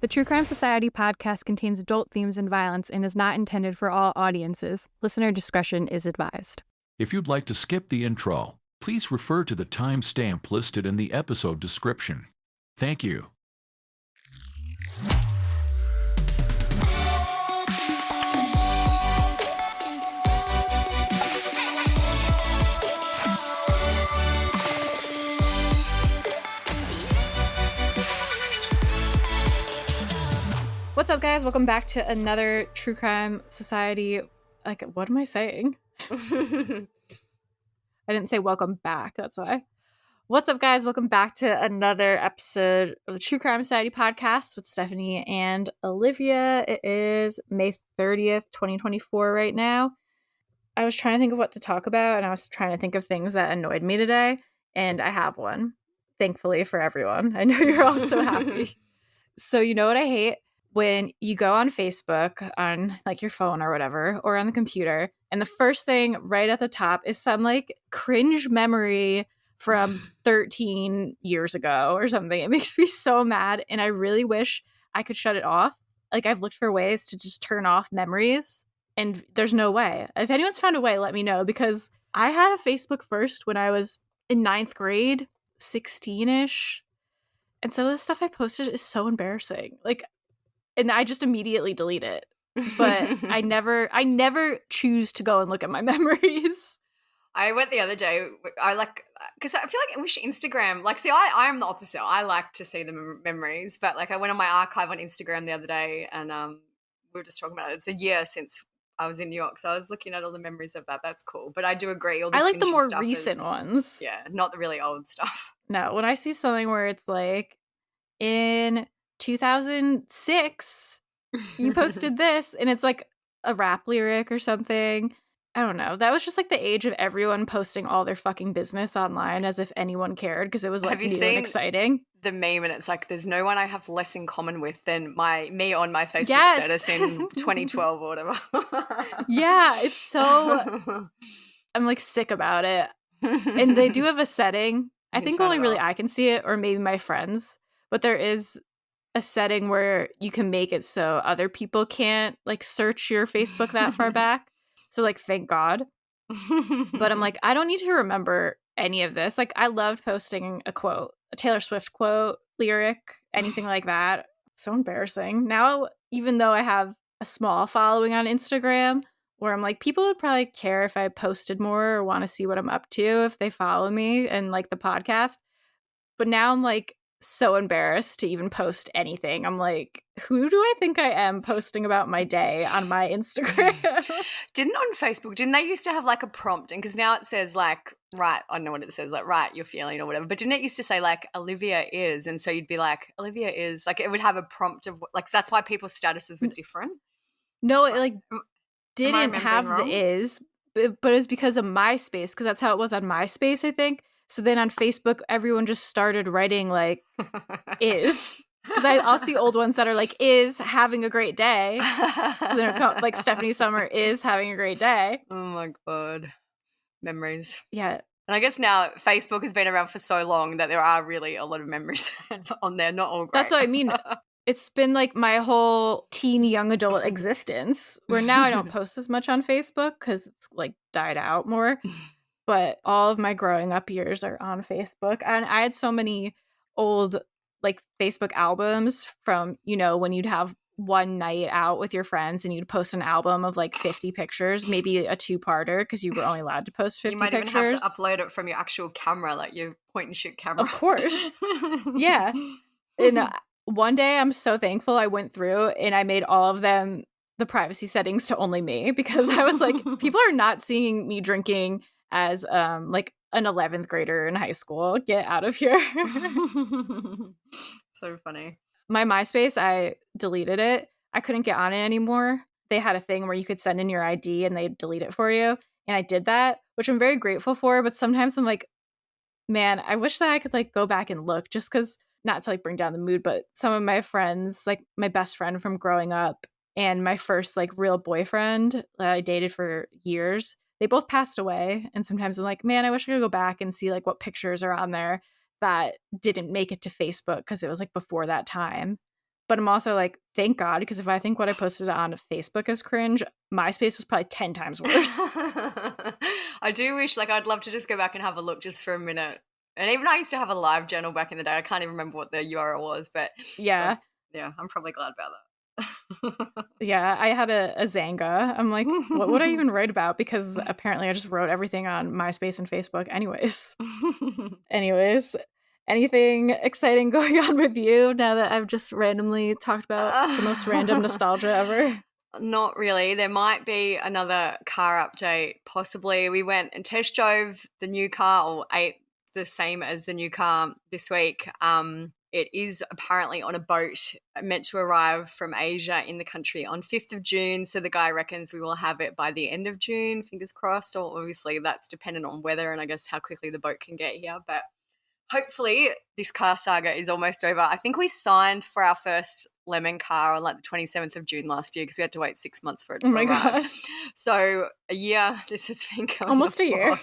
The True Crime Society podcast contains adult themes and violence and is not intended for all audiences. Listener discretion is advised. If you'd like to skip the intro, please refer to the timestamp listed in the episode description. Thank you. What's up, guys? Welcome back to another True Crime Society. What am I saying? I didn't say welcome back, that's why. What's up, guys? Welcome back to another episode of the True Crime Society podcast with Stephanie and Olivia. It is May 30th, 2024 right now. I was trying to think of what to talk about, and I was trying to think of things that annoyed me today, and I have one, thankfully, for everyone. I know you're all so happy. So you know what I hate? When you go on Facebook on your phone or whatever, or on the computer, and the first thing right at the top is some cringe memory from 13 years ago or something. It makes me so mad, and I really wish I could shut it off. I've looked for ways to just turn off memories, and there's no way. If anyone's found a way, let me know, because I had a Facebook first when I was in 9th grade, 16-ish, and some of the stuff I posted is so embarrassing. And I just immediately delete it. But I never choose to go and look at my memories. I went the other day, because I feel like I wish Instagram, I am the opposite. I like to see the memories, but I went on my archive on Instagram the other day, and we were just talking about it. It's a year since I was in New York, so I was looking at all the memories of that. That's cool. But I do agree. I like the more recent ones. Yeah, not the really old stuff. No, when I see something where it's in 2006, you posted this, and it's a rap lyric or something. I don't know. That was just the age of everyone posting all their fucking business online as if anyone cared, because it was new and exciting. The meme, and it's there's no one I have less in common with than me on my Facebook status in 2012 or whatever. Yeah, it's so I'm sick about it. And they do have a setting. I think only really I can see it, or maybe my friends, but there is a setting where you can make it so other people can't search your Facebook that far back. So thank God. But I'm I don't need to remember any of this. I loved posting a quote, a Taylor Swift quote, lyric, anything like that. So embarrassing. Now, even though I have a small following on Instagram, where I'm people would probably care if I posted more or want to see what I'm up to if they follow me and the podcast. But now I'm so embarrassed to even post anything. I'm who do I think I am posting about my day on my Instagram? On Facebook, didn't they used to have a prompt? And because now it says right, I don't know what it says, right, you're feeling or whatever. But didn't it used to say Olivia is? And so you'd be Olivia is, it would have a prompt of that's why people's statuses were different. No, it didn't have the is, but it was because of MySpace, because that's how it was on MySpace, I think. So then on Facebook, everyone just started writing is. Because I'll see old ones that are is having a great day. So they're Stephanie Summer is having a great day. Oh my God. Memories. Yeah. And I guess now Facebook has been around for so long that there are really a lot of memories on there. Not all great. That's what I mean. It's been my whole teen young adult existence, where now I don't post as much on Facebook because it's died out more. But all of my growing up years are on Facebook. And I had so many old Facebook albums from, when you'd have one night out with your friends and you'd post an album of 50 pictures, maybe a 2-parter, because you were only allowed to post 50 pictures. You might even have to upload it from your actual camera, your point and shoot camera. Of course. Yeah. And one day I'm so thankful I went through and I made all of them the privacy settings to only me, because I was people are not seeing me drinking as an 11th grader in high school. Get out of here. So funny. My MySpace, I deleted it. I couldn't get on it anymore. They had a thing where you could send in your ID and they'd delete it for you. And I did that, which I'm very grateful for. But sometimes I'm man, I wish that I could go back and look, just because, not to bring down the mood, but some of my friends, my best friend from growing up and my first real boyfriend that I dated for years, they both passed away. And sometimes I'm man, I wish I could go back and see what pictures are on there that didn't make it to Facebook, because it was before that time. But I'm also like, thank God, because if I think what I posted on Facebook is cringe, MySpace was probably 10 times worse. I do wish, like, I'd love to just go back and have a look just for a minute. And even I used to have a live journal back in the day. I can't even remember what the URL was, but Yeah. yeah, I'm probably glad about that. Yeah, I had a Zanga. I'm like, what would I even write about? Because apparently I just wrote everything on MySpace and Facebook anyways, anything exciting going on with you now that I've just randomly talked about the most random nostalgia ever? Not really. There might be another car update, possibly. We went and test drove the new car, or ate the same as the new car this week. It is apparently on a boat meant to arrive from Asia in the country on 5th of June. So the guy reckons we will have it by the end of June, fingers crossed. Or obviously that's dependent on weather and I guess how quickly the boat can get here. But hopefully this car saga is almost over. I think we signed for our first lemon car on like the 27th of June last year because we had to wait 6 months for it to arrive. God. So a year this has been going almost on a year.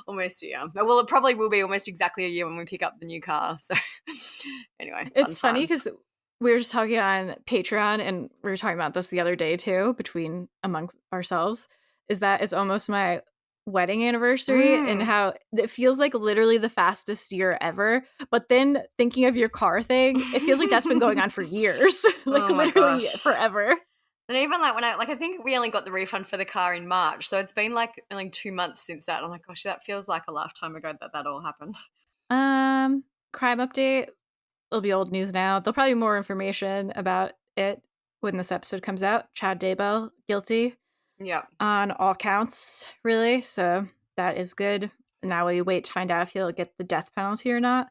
Almost a year. Well, it probably will be almost exactly a year when we pick up the new car. So anyway, it's funny because we were just talking on Patreon and we were talking about this the other day too, between amongst ourselves, is that it's almost my wedding anniversary and how it feels like literally the fastest year ever. But then thinking of your car thing, it feels like that's been going on for years, like literally forever. And even like I think we only got the refund for the car in March, so it's been like only 2 months since that. I'm like, gosh, that feels like a lifetime ago that all happened. Crime update. It'll be old news now. There'll probably be more information about it when this episode comes out. Chad Daybell, guilty. Yeah. On all counts, really. So that is good. Now we wait to find out if he'll get the death penalty or not.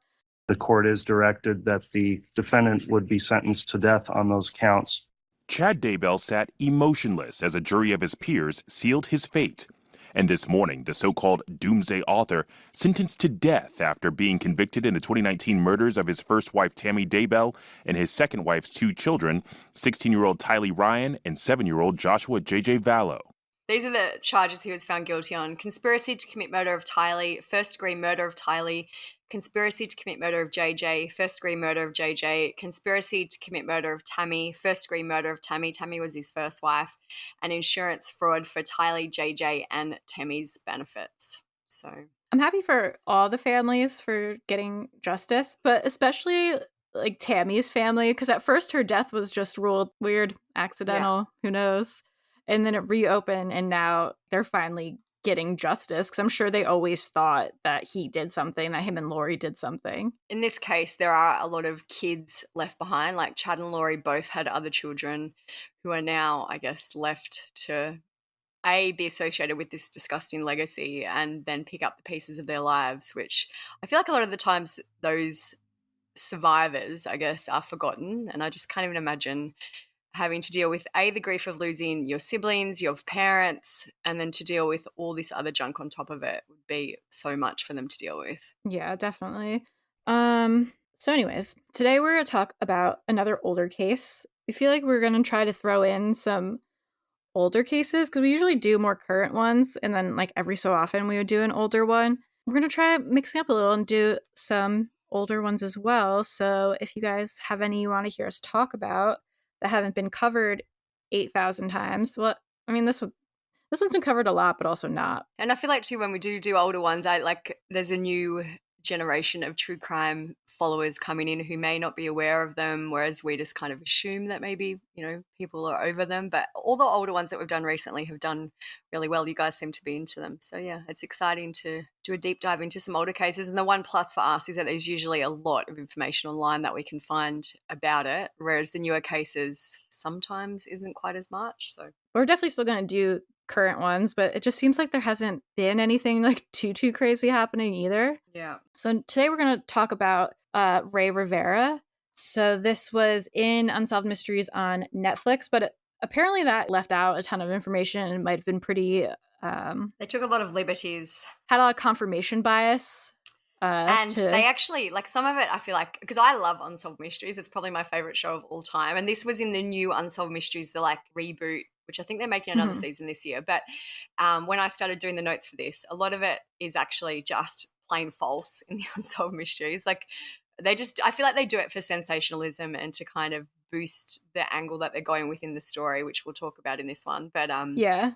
The court is directed that the defendant would be sentenced to death on those counts. Chad Daybell sat emotionless as a jury of his peers sealed his fate. And this morning, the so-called doomsday author sentenced to death after being convicted in the 2019 murders of his first wife, Tammy Daybell, and his second wife's 2 children, 16-year-old Tylee Ryan and 7-year-old Joshua J.J. Vallow. These are the charges he was found guilty on. Conspiracy to commit murder of Tylee, first-degree murder of Tylee, conspiracy to commit murder of JJ, first-degree murder of JJ, conspiracy to commit murder of Tammy, first-degree murder of Tammy. Tammy was his first wife, and insurance fraud for Tylee, JJ, and Tammy's benefits. So I'm happy for all the families for getting justice, but especially like Tammy's family, because at first her death was just ruled weird, accidental, who knows? And then it reopened, and now they're finally getting justice, because I'm sure they always thought that he did something, that him and Lori did something. In this case, there are a lot of kids left behind. Like Chad and Lori both had other children who are now, I guess, left to be associated with this disgusting legacy and then pick up the pieces of their lives, which I feel like a lot of the times those survivors, I guess, are forgotten. And I just can't even imagine having to deal with the grief of losing your siblings, your parents, and then to deal with all this other junk on top of it would be so much for them to deal with. Yeah, definitely. So anyways, today we're going to talk about another older case. We feel like we're going to try to throw in some older cases because we usually do more current ones, and then like every so often we would do an older one. We're going to try mixing up a little and do some older ones as well. So if you guys have any you want to hear us talk about that haven't been covered 8,000 times. Well, I mean, this one's been covered a lot, but also not. And I feel like too, when we do older ones, there's a new generation of true crime followers coming in who may not be aware of them, whereas we just kind of assume that maybe, people are over them. But all the older ones that we've done recently have done really well. You guys seem to be into them. So yeah, it's exciting to do a deep dive into some older cases. And the one plus for us is that there's usually a lot of information online that we can find about it, whereas the newer cases sometimes isn't quite as much. So we're definitely still going to do current ones, but it just seems like there hasn't been anything like too crazy happening either. Yeah. So today we're going to talk about Rey Rivera. So this was in Unsolved Mysteries on Netflix, but apparently that left out a ton of information and might have been pretty... they took a lot of liberties. Had a lot of confirmation bias. They actually, like some of it, I feel like, because I love Unsolved Mysteries, it's probably my favorite show of all time. And this was in the new Unsolved Mysteries, the like reboot, which I think they're making another season this year. But when I started doing the notes for this, a lot of it is actually just plain false in the Unsolved Mysteries. Like I feel like they do it for sensationalism and to kind of boost the angle that they're going with in the story, which we'll talk about in this one. But Yeah.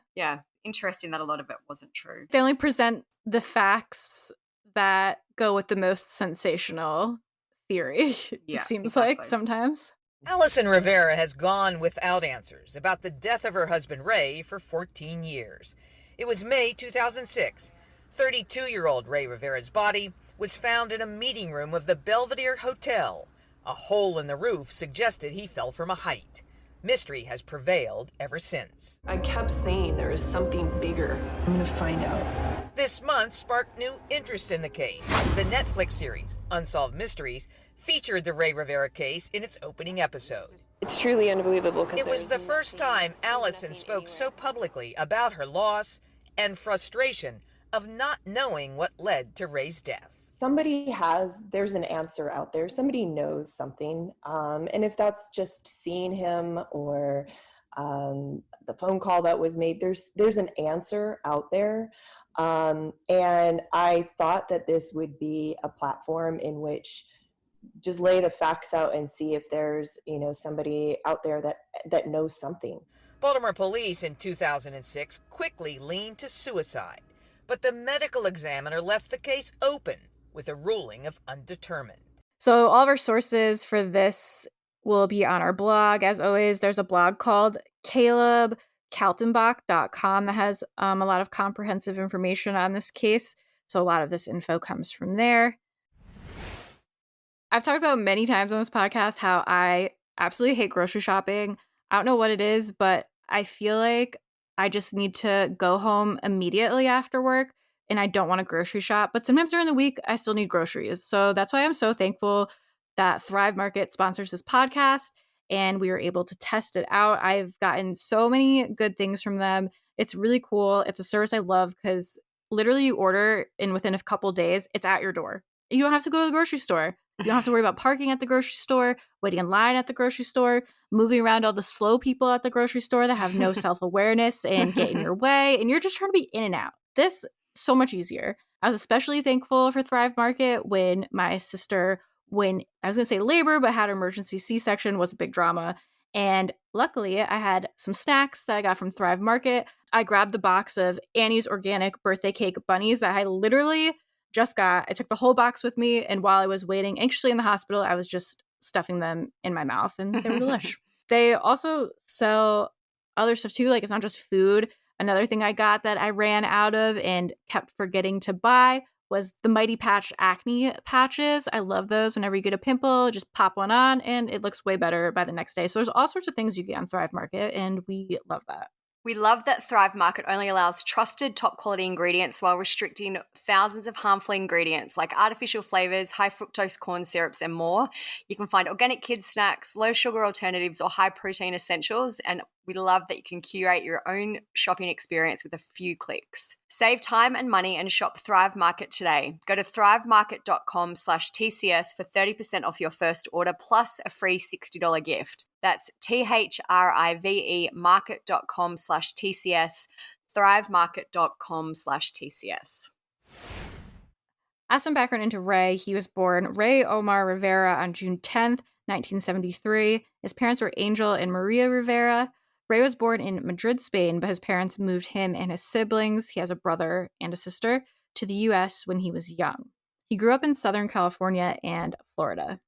interesting that a lot of it wasn't true. They only present the facts that go with the most sensational theory, Yeah, it seems exactly. like sometimes. Alison Rivera has gone without answers about the death of her husband Ray for 14 years. It was May 2006. 32-year-old Rey Rivera's body was found in a meeting room of the Belvedere Hotel. A hole in the roof suggested he fell from a height. Mystery has prevailed ever since. I kept saying there is something bigger. I'm going to find out. This month sparked new interest in the case. The Netflix series, Unsolved Mysteries, featured the Rey Rivera case in its opening episode. It's truly unbelievable. It was the first time Alison spoke so publicly about her loss and frustration of not knowing what led to Ray's death. There's an answer out there. Somebody knows something. And if that's just seeing him or the phone call that was made, there's an answer out there. And I thought that this would be a platform in which just lay the facts out and see if there's, somebody out there that knows something. Baltimore police in 2006 quickly leaned to suicide, but the medical examiner left the case open with a ruling of undetermined. So all of our sources for this will be on our blog. As always, there's a blog called calebkaltenbach.com that has a lot of comprehensive information on this case. So a lot of this info comes from there. I've talked about many times on this podcast how I absolutely hate grocery shopping. I don't know what it is, but I feel like I just need to go home immediately after work and I don't want to grocery shop. But sometimes during the week, I still need groceries. So that's why I'm so thankful that Thrive Market sponsors this podcast and we were able to test it out. I've gotten so many good things from them. It's really cool. It's a service I love because literally you order and within a couple days, it's at your door. You don't have to go to the grocery store. You don't have to worry about parking at the grocery store, waiting in line at the grocery store, moving around all the slow people at the grocery store that have no self-awareness and get in your way. And you're just trying to be in and out. This so much easier. I was especially thankful for Thrive Market when my sister, when I was going to say labor, but had an emergency C-section, was a big drama. And luckily I had some snacks that I got from Thrive Market. I grabbed the box of Annie's organic birthday cake bunnies that I literally just got. I took the whole box with me, and while I was waiting anxiously in the hospital, I was just stuffing them in my mouth, and they were delish. They also sell other stuff too, like it's not just food. Another thing I got that I ran out of and kept forgetting to buy was the Mighty Patch acne patches. I love those. Whenever you get a pimple, just pop one on, and it looks way better by the next day. So there's all sorts of things you get on Thrive Market, and we love that. We love that Thrive Market only allows trusted top quality ingredients while restricting thousands of harmful ingredients like artificial flavors, high fructose corn syrups, and more. You can find organic kids snacks, low sugar alternatives, or high protein essentials. And we love that you can curate your own shopping experience with a few clicks. Save time and money and shop Thrive Market today. Go to thrivemarket.com/TCS for 30% off your first order plus a free $60 gift. That's THRIVE market.com/TCS, thrivemarket.com/TCS. As some background into Ray, he was born Ray Omar Rivera on June 10th, 1973. His parents were Angel and Maria Rivera. Ray was born in Madrid, Spain, but his parents moved him and his siblings, he has a brother and a sister, to the U.S. when he was young. He grew up in Southern California and Florida.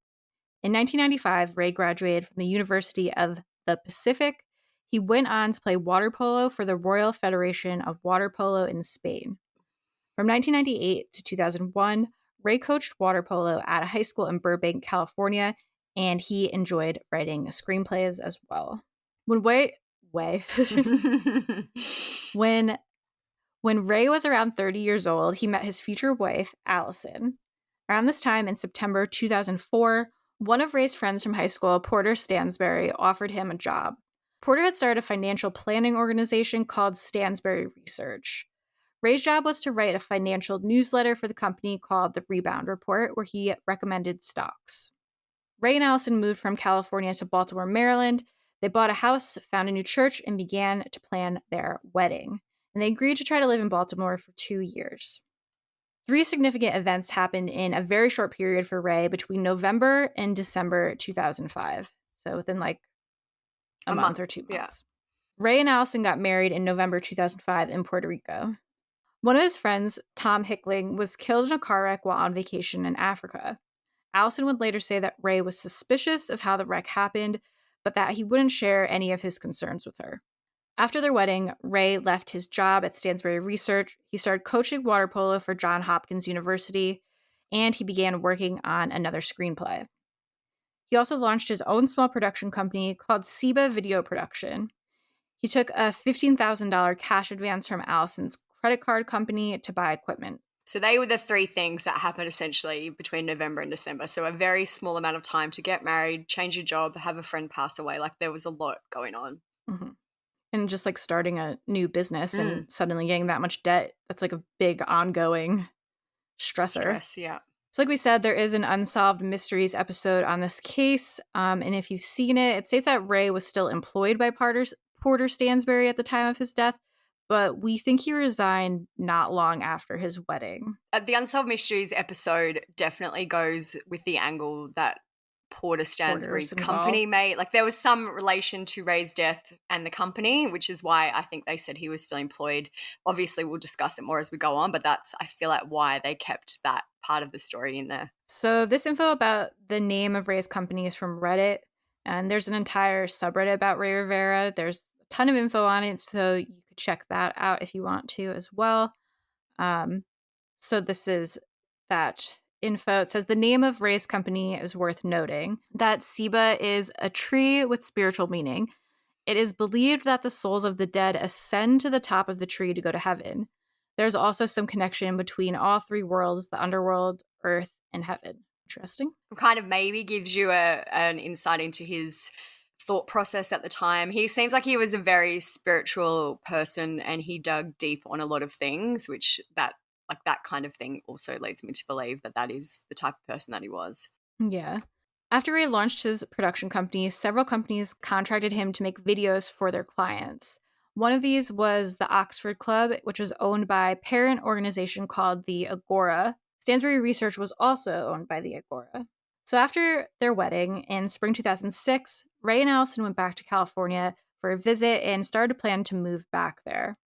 In 1995, Ray graduated from the University of the Pacific. He went on to play water polo for the Royal Federation of Water Polo in Spain. From 1998 to 2001, Ray coached water polo at a high school in Burbank, California, and he enjoyed writing screenplays as well. When Ray was around 30 years old, he met his future wife, Alison. Around this time in September 2004, one of Ray's friends from high school, Porter Stansberry, offered him a job. Porter had started a financial planning organization called Stansberry Research. Ray's job was to write a financial newsletter for the company called The Rebound Report, where he recommended stocks. Ray and Alison moved from California to Baltimore, Maryland. They bought a house, found a new church, and began to plan their wedding. And they agreed to try to live in Baltimore for 2 years. 3 significant events happened in a very short period for Ray between November and December 2005. So within like a A month month, or 2 yeah. months. Ray and Alison got married in November 2005 in Puerto Rico. One of his friends, Tom Hickling, was killed in a car wreck while on vacation in Africa. Alison would later say that Ray was suspicious of how the wreck happened, but that he wouldn't share any of his concerns with her. After their wedding, Ray left his job at Stansbury Research. He started coaching water polo for Johns Hopkins University, and he began working on another screenplay. He also launched his own small production company called Seba Video Production. He took a $15,000 cash advance from Alison's credit card company to buy equipment. So they were the three things that happened essentially between November and December. So a very small amount of time to get married, change your job, have a friend pass away. Like there was a lot going on. Mm-hmm. And just like starting a new business and suddenly getting that much debt, that's like a big ongoing stressor. Stress, yeah. So like we said, there is an Unsolved Mysteries episode on this case. And if you've seen it, it states that Ray was still employed by Porter Stansbury at the time of his death, but we think he resigned not long after his wedding. The Unsolved Mysteries episode definitely goes with the angle that Porter Stansbury's company made. Like there was some relation to Ray's death and the company, which is why I think they said he was still employed. Obviously, we'll discuss it more as we go on, but that's, I feel like, why they kept that part of the story in there. So this info about the name of Ray's company is from Reddit, and there's an entire subreddit about Rey Rivera. There's a ton of info on it, so you could check that out if you want to as well. So this is that info. It says the name of Ray's company is worth noting. That Seba is a tree with spiritual meaning. It is believed that the souls of the dead ascend to the top of the tree to go to heaven. There's also some connection between all three worlds, the underworld, earth, and heaven. Interesting. Kind of maybe gives you an insight into his thought process at the time. He seems like he was a very spiritual person and he dug deep on a lot of things, which that kind of thing also leads me to believe that that is the type of person that he was. Yeah. After Ray launched his production company, several companies contracted him to make videos for their clients. One of these was the Oxford Club, which was owned by a parent organization called the Agora. Stansbury Research was also owned by the Agora. So after their wedding in spring 2006, Ray and Alison went back to California for a visit and started to plan to move back there.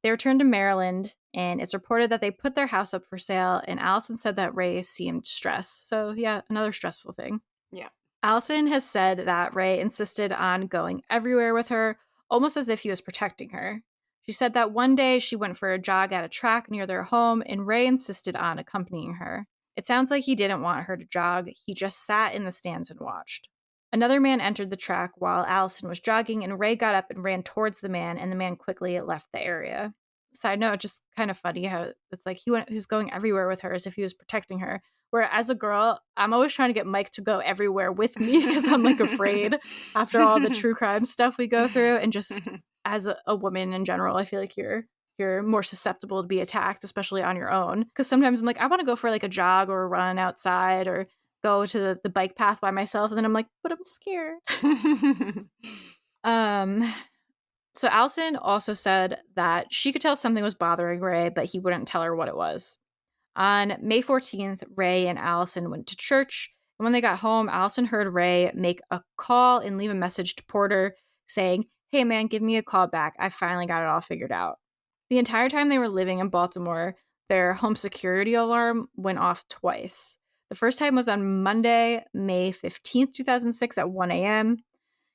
They returned to Maryland, and it's reported that they put their house up for sale, and Alison said that Ray seemed stressed. So yeah, another stressful thing. Yeah. Alison has said that Ray insisted on going everywhere with her, almost as if he was protecting her. She said that one day she went for a jog at a track near their home, and Ray insisted on accompanying her. It sounds like he didn't want her to jog. He just sat in the stands and watched. Another man entered the track while Alison was jogging, and Ray got up and ran towards the man, and the man quickly left the area. Side note, just kind of funny how it's like he was going everywhere with her as if he was protecting her. Where as a girl, I'm always trying to get Mike to go everywhere with me because I'm like afraid after all the true crime stuff we go through. And just as a woman in general, I feel like you're more susceptible to be attacked, especially on your own. Because sometimes I'm like, I want to go for like a jog or a run outside or go to the bike path by myself. And then I'm like, but I'm scared. So Alison also said that she could tell something was bothering Ray, but he wouldn't tell her what it was. On May 14th, Ray and Alison went to church, and when they got home, Alison heard Ray make a call and leave a message to Porter saying, "Hey man, give me a call back. I finally got it all figured out." The entire time they were living in Baltimore, their home security alarm went off twice. The first time was on Monday, May 15th, 2006 at 1 a.m.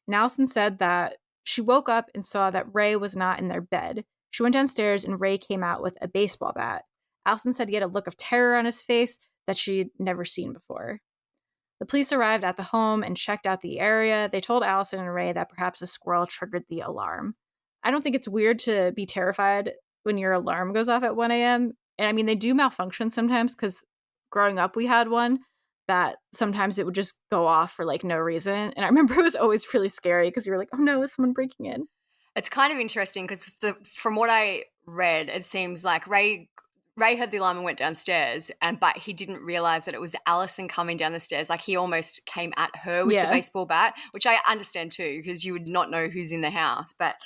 And Alison said that she woke up and saw that Ray was not in their bed. She went downstairs and Ray came out with a baseball bat. Alison said he had a look of terror on his face that she'd never seen before. The police arrived at the home and checked out the area. They told Alison and Ray that perhaps a squirrel triggered the alarm. I don't think it's weird to be terrified when your alarm goes off at 1 a.m. And I mean, they do malfunction sometimes because growing up we had one that sometimes it would just go off for like no reason. And I remember it was always really scary because you were like, oh no, is someone breaking in? It's kind of interesting because from what I read, it seems like Ray heard the alarm and went downstairs, but he didn't realize that it was Alison coming down the stairs. Like he almost came at her with the baseball bat, which I understand too because you would not know who's in the house. But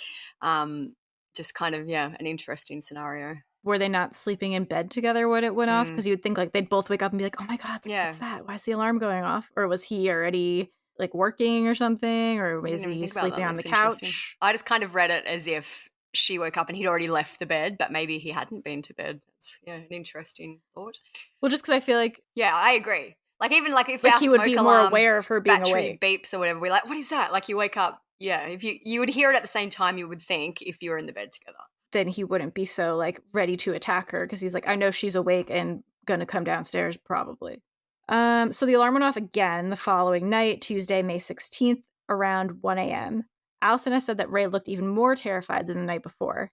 just kind of, an interesting scenario. Were they not sleeping in bed together when it went off? Because you would think like they'd both wake up and be like, oh my God, what's that? Why is the alarm going off? Or was he already like working or something, or I is didn't even he think about that. sleeping on the That's interesting. couch? I just kind of read it as if she woke up and he'd already left the bed, but maybe he hadn't been to bed. That's an interesting thought. Well, just because I feel like Yeah, I agree. Like even like if like our he would smoke be more alarm aware of her being battery awake. beeps or whatever, we're like, what is that? Like you wake up. Yeah, if you would hear it at the same time, you would think if you were in the bed together. Then he wouldn't be so like ready to attack her because he's like, I know she's awake and gonna come downstairs probably. So the alarm went off again the following night, Tuesday, May 16th, around 1 a.m. Alison has said that Ray looked even more terrified than the night before.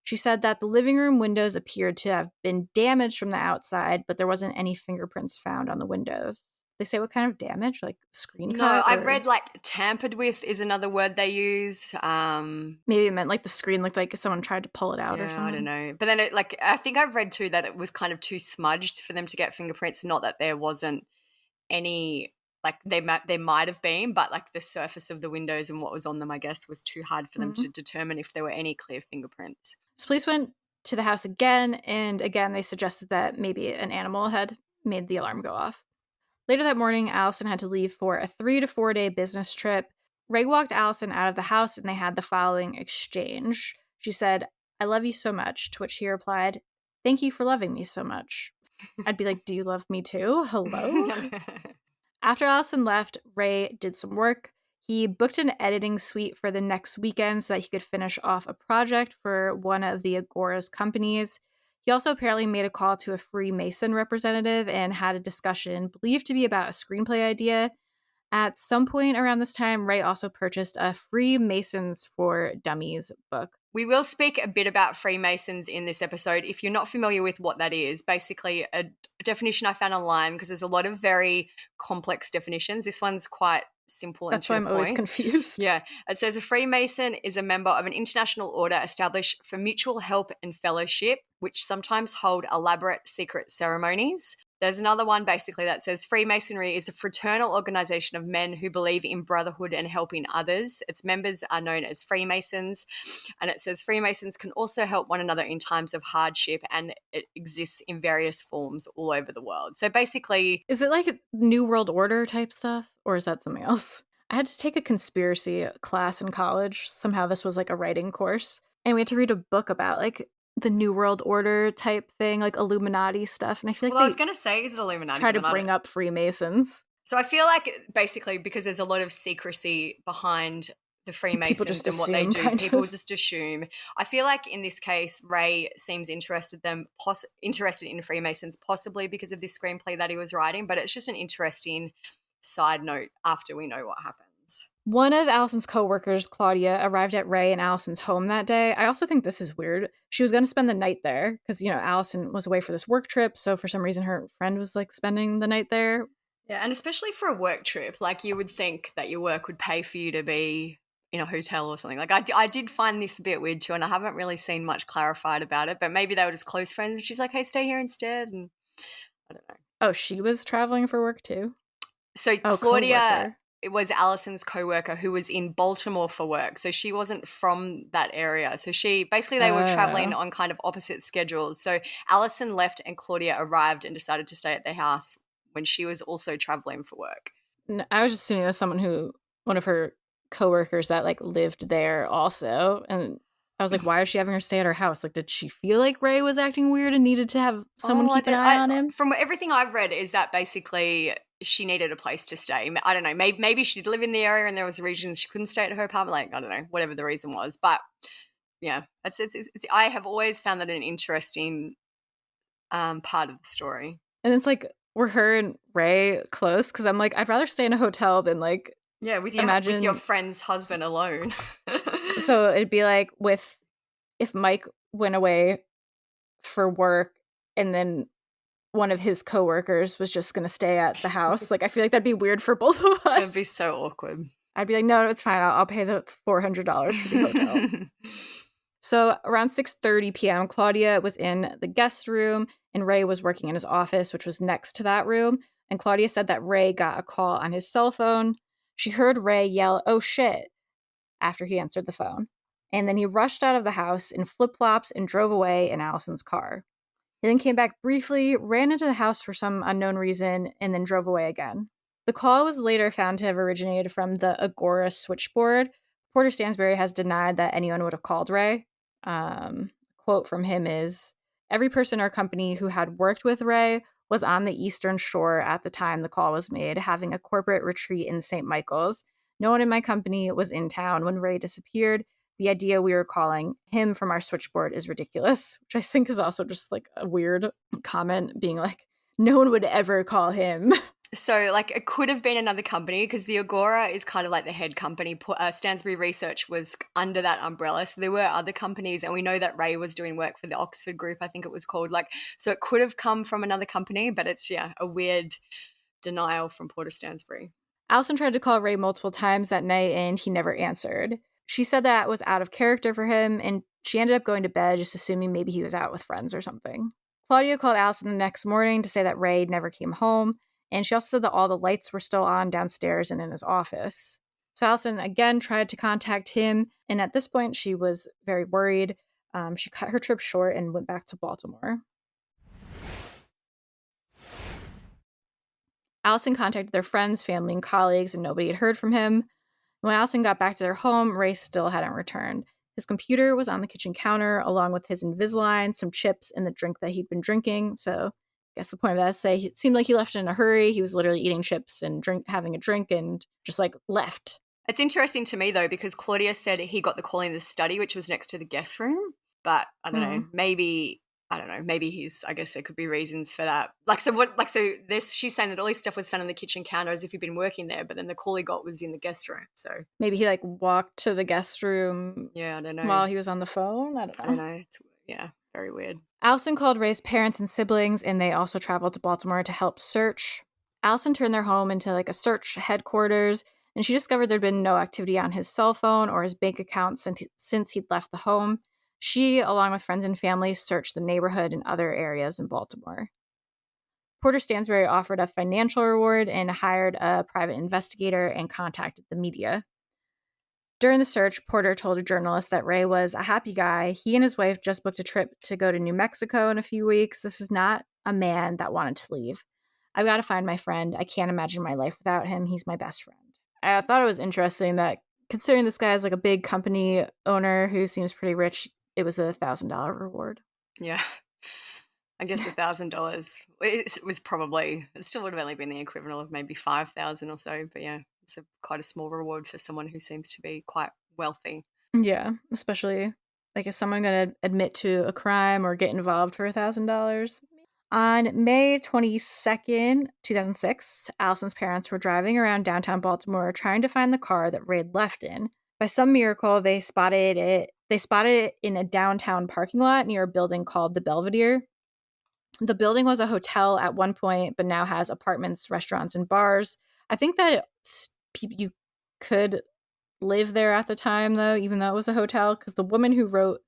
She said that the living room windows appeared to have been damaged from the outside, but there wasn't any fingerprints found on the windows. They say what kind of damage? Like screen cut? No, I've or- read like tampered with is another word they use. Maybe it meant like the screen looked like someone tried to pull it out or Yeah, something. I don't know. But then I think I've read too that it was kind of too smudged for them to get fingerprints. Not that there wasn't any, like there might have been, but like the surface of the windows and what was on them, I guess, was too hard for them to determine if there were any clear fingerprints. So police went to the house again, and again they suggested that maybe an animal had made the alarm go off. Later that morning, Alison had to leave for a 3 to 4 day business trip. Ray walked Alison out of the house and they had the following exchange. She said, I love you so much, to which he replied, thank you for loving me so much. I'd be like, do you love me too? Hello? After Alison left, Ray did some work. He booked an editing suite for the next weekend so that he could finish off a project for one of the Agora's companies. He also apparently made a call to a Freemason representative and had a discussion believed to be about a screenplay idea. At some point around this time, Ray also purchased a Freemasons for Dummies book. We will speak a bit about Freemasons in this episode. If you're not familiar with what that is, basically a definition I found online, because there's a lot of very complex definitions. This one's quite simple and That's to why the I'm always point. confused. Yeah. It says a Freemason is a member of an international order established for mutual help and fellowship, which sometimes hold elaborate secret ceremonies. There's another one basically that says Freemasonry is a fraternal organization of men who believe in brotherhood and helping others. Its members are known as Freemasons. And it says Freemasons can also help one another in times of hardship, and it exists in various forms all over the world. So basically, Is it like a New World Order type stuff, or is that something else? I had to take a conspiracy class in college. Somehow this was like a writing course. And we had to read a book about like the New World Order type thing, like Illuminati stuff. And I feel like well, I was going to say, is it Illuminati? try to but I bring don't- up Freemasons. So I feel like basically because there's a lot of secrecy behind the Freemasons just and what they assume, do, kind people of. just assume. I feel like in this case, Ray seems interested in Freemasons, possibly because of this screenplay that he was writing, but it's just an interesting side note after we know what happens. One of Alison's coworkers, Claudia, arrived at Ray and Alison's home that day. I also think this is weird. She was going to spend the night there because, you know, Alison was away for this work trip. So for some reason, her friend was like spending the night there. Yeah, and especially for a work trip, like you would think that your work would pay for you to be in a hotel or something. Like I did find this a bit weird too, and I haven't really seen much clarified about it, but maybe they were just close friends and she's like, hey, stay here instead. And I don't know. Oh, she was traveling for work too? So Oh, Claudia, coworker. it was Alison's coworker who was in Baltimore for work. So she wasn't from that area. So they were traveling on kind of opposite schedules. So Alison left and Claudia arrived and decided to stay at their house when she was also traveling for work. I was just assuming it was one of her coworkers that like lived there also. And I was like, why is she having her stay at her house? Like, did she feel like Ray was acting weird and needed to have someone keep an eye on him? From everything I've read is that basically she needed a place to stay. I don't know. Maybe she did live in the area and there was a reason she couldn't stay at her apartment. Like, I don't know, whatever the reason was. But yeah, it's I have always found that an interesting part of the story. And it's like, were her and Ray close? Because I'm like, I'd rather stay in a hotel than like, yeah, with your friend's husband alone. So it'd be like if Mike went away for work and then one of his coworkers was just going to stay at the house. Like, I feel like that'd be weird for both of us. It'd be so awkward. I'd be like, no, it's fine. I'll pay the $400 for the hotel. So around 6:30 p.m., Claudia was in the guest room and Ray was working in his office, which was next to that room. And Claudia said that Ray got a call on his cell phone. She heard Ray yell, "Oh shit," after he answered the phone. And then he rushed out of the house in flip-flops and drove away in Alison's car. He then came back briefly, ran into the house for some unknown reason, and then drove away again. The call was later found to have originated from the Agora switchboard. Porter Stansbury has denied that anyone would have called Ray. Quote from him is, "Every person or company who had worked with Ray was on the Eastern Shore at the time the call was made, having a corporate retreat in St. Michael's. No one in my company was in town when Ray disappeared. The idea we were calling him from our switchboard is ridiculous," which I think is also just like a weird comment, being like, no one would ever call him. So, like, it could have been another company because the Agora is kind of like the head company. Stansbury Research was under that umbrella. So there were other companies, and we know that Ray was doing work for the Oxford Group, I think it was called. Like, so it could have come from another company, but it's, a weird denial from Porter Stansbury. Alison tried to call Ray multiple times that night, and he never answered. She said that was out of character for him, and she ended up going to bed just assuming maybe he was out with friends or something. Claudia called Alison the next morning to say that Ray never came home, and she also said that all the lights were still on downstairs and in his office. So Alison again tried to contact him, and at this point she was very worried. She cut her trip short and went back to Baltimore. Alison contacted their friends, family, and colleagues, and nobody had heard from him. When Alison got back to their home, Ray still hadn't returned. His computer was on the kitchen counter, along with his Invisalign, some chips, and the drink that he'd been drinking. So I guess the point of that is to say it seemed like he left in a hurry. He was literally eating chips and having a drink and just like left. It's interesting to me, though, because Claudia said he got the call in the study, which was next to the guest room. But I don't know, maybe I guess there could be reasons for that. She's saying that all his stuff was found on the kitchen counter as if he'd been working there, but then the call he got was in the guest room. So maybe he like walked to the guest room. Yeah, I don't know. While he was on the phone. I don't know. It's, very weird. Alison called Ray's parents and siblings, and they also traveled to Baltimore to help search. Alison turned their home into like a search headquarters, and she discovered there'd been no activity on his cell phone or his bank account since he'd left the home. She, along with friends and family, searched the neighborhood and other areas in Baltimore. Porter Stansbury offered a financial reward and hired a private investigator and contacted the media. During the search, Porter told a journalist that Ray was a happy guy. He and his wife just booked a trip to go to New Mexico in a few weeks. This is not a man that wanted to leave. I've got to find my friend. I can't imagine my life without him. He's my best friend. I thought it was interesting that considering this guy is like a big company owner who seems pretty rich, it was a $1,000 reward. Yeah. I guess $1,000. It still would have only been the equivalent of maybe 5,000 or so. But yeah, it's quite a small reward for someone who seems to be quite wealthy. Yeah, especially like, is someone going to admit to a crime or get involved for $1,000? On May 22nd, 2006, Alison's parents were driving around downtown Baltimore trying to find the car that Ray left in. By some miracle, they spotted it in a downtown parking lot near a building called the Belvedere. The building was a hotel at one point, but now has apartments, restaurants, and bars. I think that you could live there at the time, though, even though it was a hotel, because the woman who wrote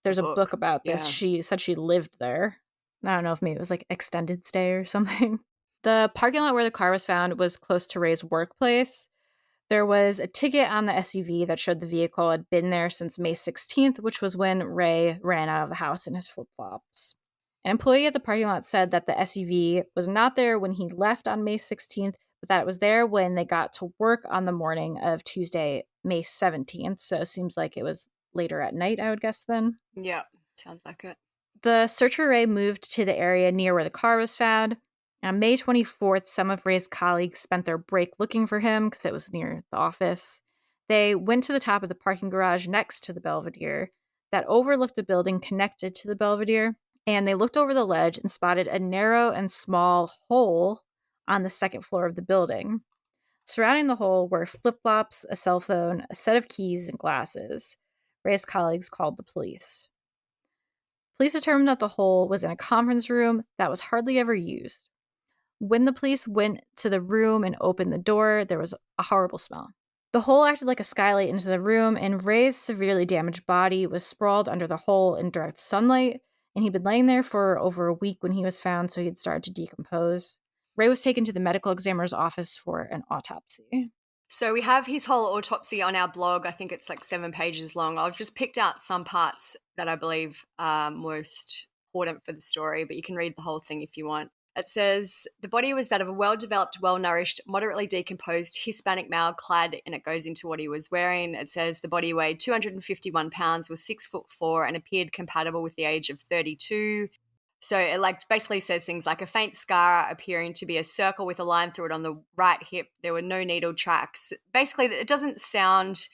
there's a book about this. Yeah. She said she lived there. I don't know if maybe it was like extended stay or something. The parking lot where the car was found was close to Ray's workplace. There was a ticket on the SUV that showed the vehicle had been there since May 16th, which was when Ray ran out of the house in his flip-flops. An employee at the parking lot said that the SUV was not there when he left on May 16th, but that it was there when they got to work on the morning of Tuesday, May 17th. So it seems like it was later at night, I would guess then. Yeah, sounds like it. The search for Ray moved to the area near where the car was found. On May 24th, some of Ray's colleagues spent their break looking for him because it was near the office. They went to the top of the parking garage next to the Belvedere that overlooked the building connected to the Belvedere, and they looked over the ledge and spotted a narrow and small hole on the second floor of the building. Surrounding the hole were flip-flops, a cell phone, a set of keys, and glasses. Ray's colleagues called the police. Police determined that the hole was in a conference room that was hardly ever used. When the police went to the room and opened the door, there was a horrible smell. The hole acted like a skylight into the room, and Ray's severely damaged body was sprawled under the hole in direct sunlight, and he'd been laying there for over a week when he was found, so he'd started to decompose. Ray was taken to the medical examiner's office for an autopsy. So we have his whole autopsy on our blog. I think it's like 7 pages long. I've just picked out some parts that I believe are most important for the story, but you can read the whole thing if you want. It says the body was that of a well-developed, well-nourished, moderately decomposed Hispanic male clad, and it goes into what he was wearing. It says the body weighed 251 pounds, was 6'4", and appeared compatible with the age of 32. So it basically says things like a faint scar appearing to be a circle with a line through it on the right hip. There were no needle tracks. Basically, it doesn't sound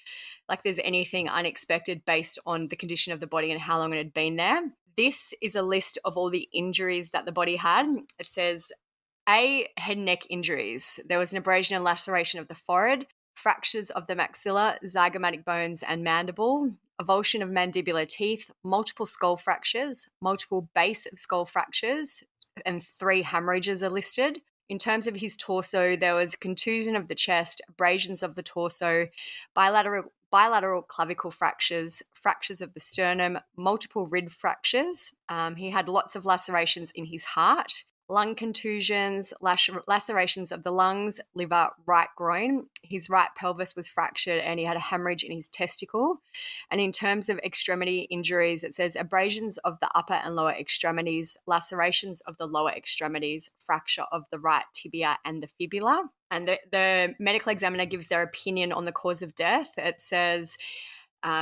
like there's anything unexpected based on the condition of the body and how long it had been there. This is a list of all the injuries that the body had. It says A, head and neck injuries. There was an abrasion and laceration of the forehead, fractures of the maxilla, zygomatic bones and mandible, avulsion of mandibular teeth, multiple skull fractures, multiple base of skull fractures, and 3 hemorrhages are listed. In terms of his torso, there was contusion of the chest, abrasions of the torso, bilateral clavicle fractures, fractures of the sternum, multiple rib fractures. He had lots of lacerations in his heart, lung contusions, lacerations of the lungs, liver, right groin. His right pelvis was fractured and he had a hemorrhage in his testicle. And in terms of extremity injuries, it says abrasions of the upper and lower extremities, lacerations of the lower extremities, fracture of the right tibia and the fibula. And the medical examiner gives their opinion on the cause of death. It says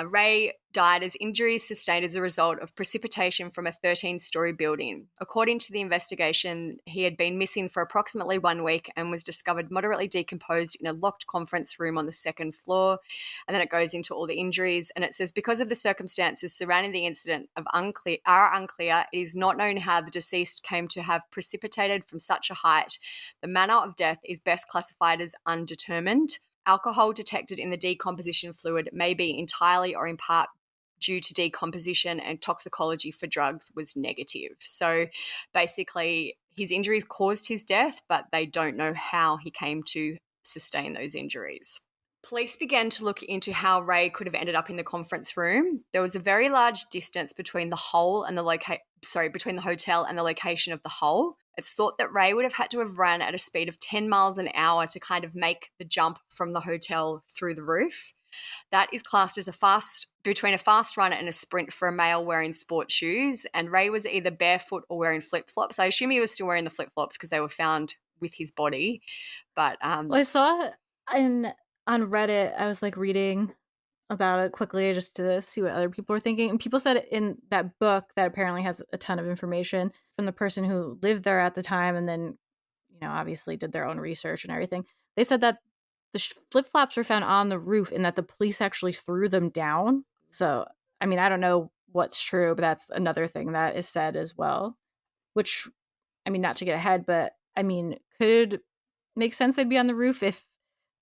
Rey died as injuries sustained as a result of precipitation from a 13-story building. According to the investigation, he had been missing for approximately 1 week and was discovered moderately decomposed in a locked conference room on the 2nd floor. And then it goes into all the injuries. And it says, because of the circumstances surrounding the incident are unclear, it is not known how the deceased came to have precipitated from such a height. The manner of death is best classified as undetermined. Alcohol detected in the decomposition fluid may be entirely or in part due to decomposition, and toxicology for drugs was negative. So basically, his injuries caused his death, but they don't know how he came to sustain those injuries. Police began to look into how Rey could have ended up in the conference room. There was a very large distance between the hole and between the hotel and the location of the hole. It's thought that Rey would have had to have run at a speed of 10 miles an hour to kind of make the jump from the hotel through the roof. That is classed as between a fast run and a sprint for a male wearing sports shoes. And Rey was either barefoot or wearing flip-flops. I assume he was still wearing the flip-flops because they were found with his body. But Well, I saw on Reddit, I was reading about it quickly just to see what other people were thinking. And people said in that book that apparently has a ton of information from the person who lived there at the time and then, obviously did their own research and everything. They said that the flip-flops were found on the roof and that the police actually threw them down. So, I don't know what's true, but that's another thing that is said as well. Which, not to get ahead, but, could make sense they'd be on the roof if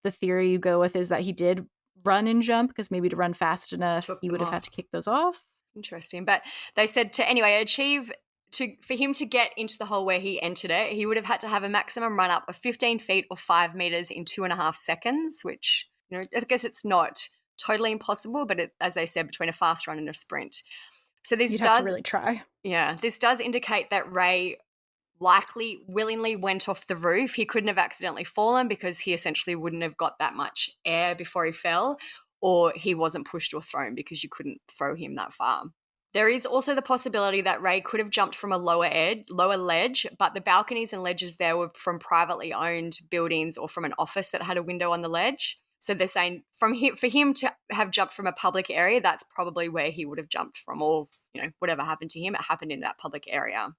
the theory you go with is that he did run and jump, because maybe to run fast enough, he would have had to kick those off. Interesting. But they said for him to get into the hole where he entered it, he would have had to have a maximum run up of 15 feet or 5 meters in 2.5 seconds, which, I guess it's not totally impossible, but as they said, between a fast run and a sprint. So You'd have to really try. Yeah, this does indicate that Rey likely willingly went off the roof. He couldn't have accidentally fallen because he essentially wouldn't have got that much air before he fell, or he wasn't pushed or thrown because you couldn't throw him that far. There is also the possibility that Rey could have jumped from a lower ledge, but the balconies and ledges there were from privately owned buildings or from an office that had a window on the ledge. So they're saying for him to have jumped from a public area, that's probably where he would have jumped from, or whatever happened to him, it happened in that public area.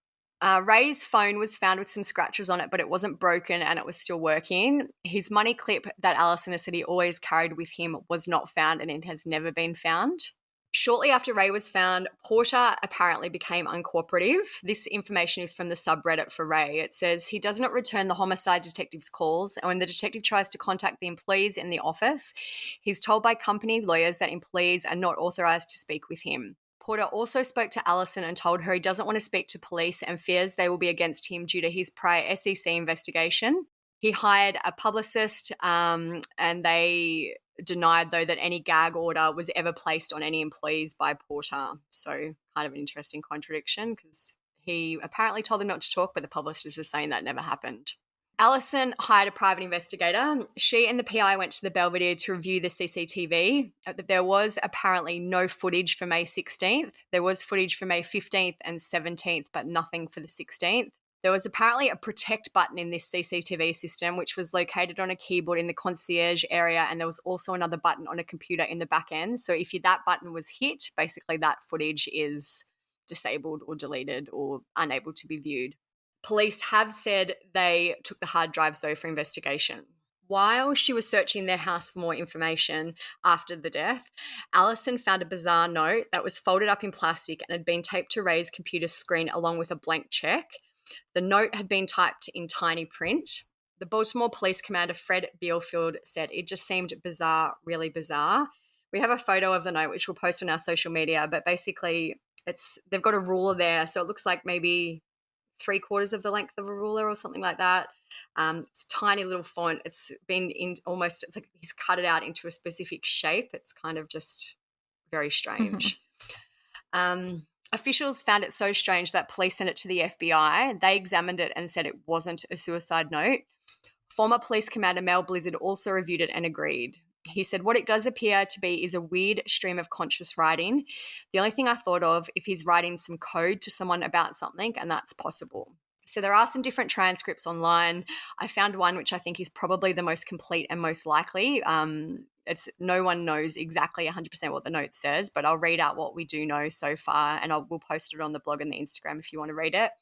Rey's phone was found with some scratches on it, but it wasn't broken and it was still working. His money clip that Alison said he always carried with him was not found, and it has never been found. Shortly after Rey was found, Porter apparently became uncooperative. This information is from the subreddit for Rey. It says he does not return the homicide detective's calls, and when the detective tries to contact the employees in the office, he's told by company lawyers that employees are not authorized to speak with him. Porter also spoke to Alison and told her he doesn't want to speak to police and fears they will be against him due to his prior SEC investigation. He hired a publicist, and they denied, though, that any gag order was ever placed on any employees by Porter. So kind of an interesting contradiction, because he apparently told them not to talk, but the publicist was saying that never happened. Alison hired a private investigator. She and the PI went to the Belvedere to review the CCTV. There was apparently no footage for May 16th. There was footage for May 15th and 17th, but nothing for the 16th. There was apparently a protect button in this CCTV system, which was located on a keyboard in the concierge area, and there was also another button on a computer in the back end. So if that button was hit, basically that footage is disabled or deleted or unable to be viewed. Police have said they took the hard drives, though, for investigation. While she was searching their house for more information after the death, Alison found a bizarre note that was folded up in plastic and had been taped to Ray's computer screen along with a blank check. The note had been typed in tiny print. The Baltimore Police Commander, Fred Beelfield, said it just seemed bizarre, really bizarre. We have a photo of the note, which we'll post on our social media, but basically they've got a ruler there, so it looks like maybe 3/4 of the length of a ruler or something like that. It's tiny little font. It's been it's like he's cut it out into a specific shape. It's kind of just very strange. Officials found it so strange that police sent it to the FBI. They examined it and said it wasn't a suicide note. Former police commander Mel Blizzard also reviewed it and agreed. He said, what it does appear to be is a weird stream of conscious writing. The only thing I thought of if he's writing some code to someone about something, and that's possible. So there are some different transcripts online. I found one which I think is probably the most complete and most likely. No one knows exactly 100% what the note says, but I'll read out what we do know so far, and we'll post it on the blog and the Instagram if you want to read it.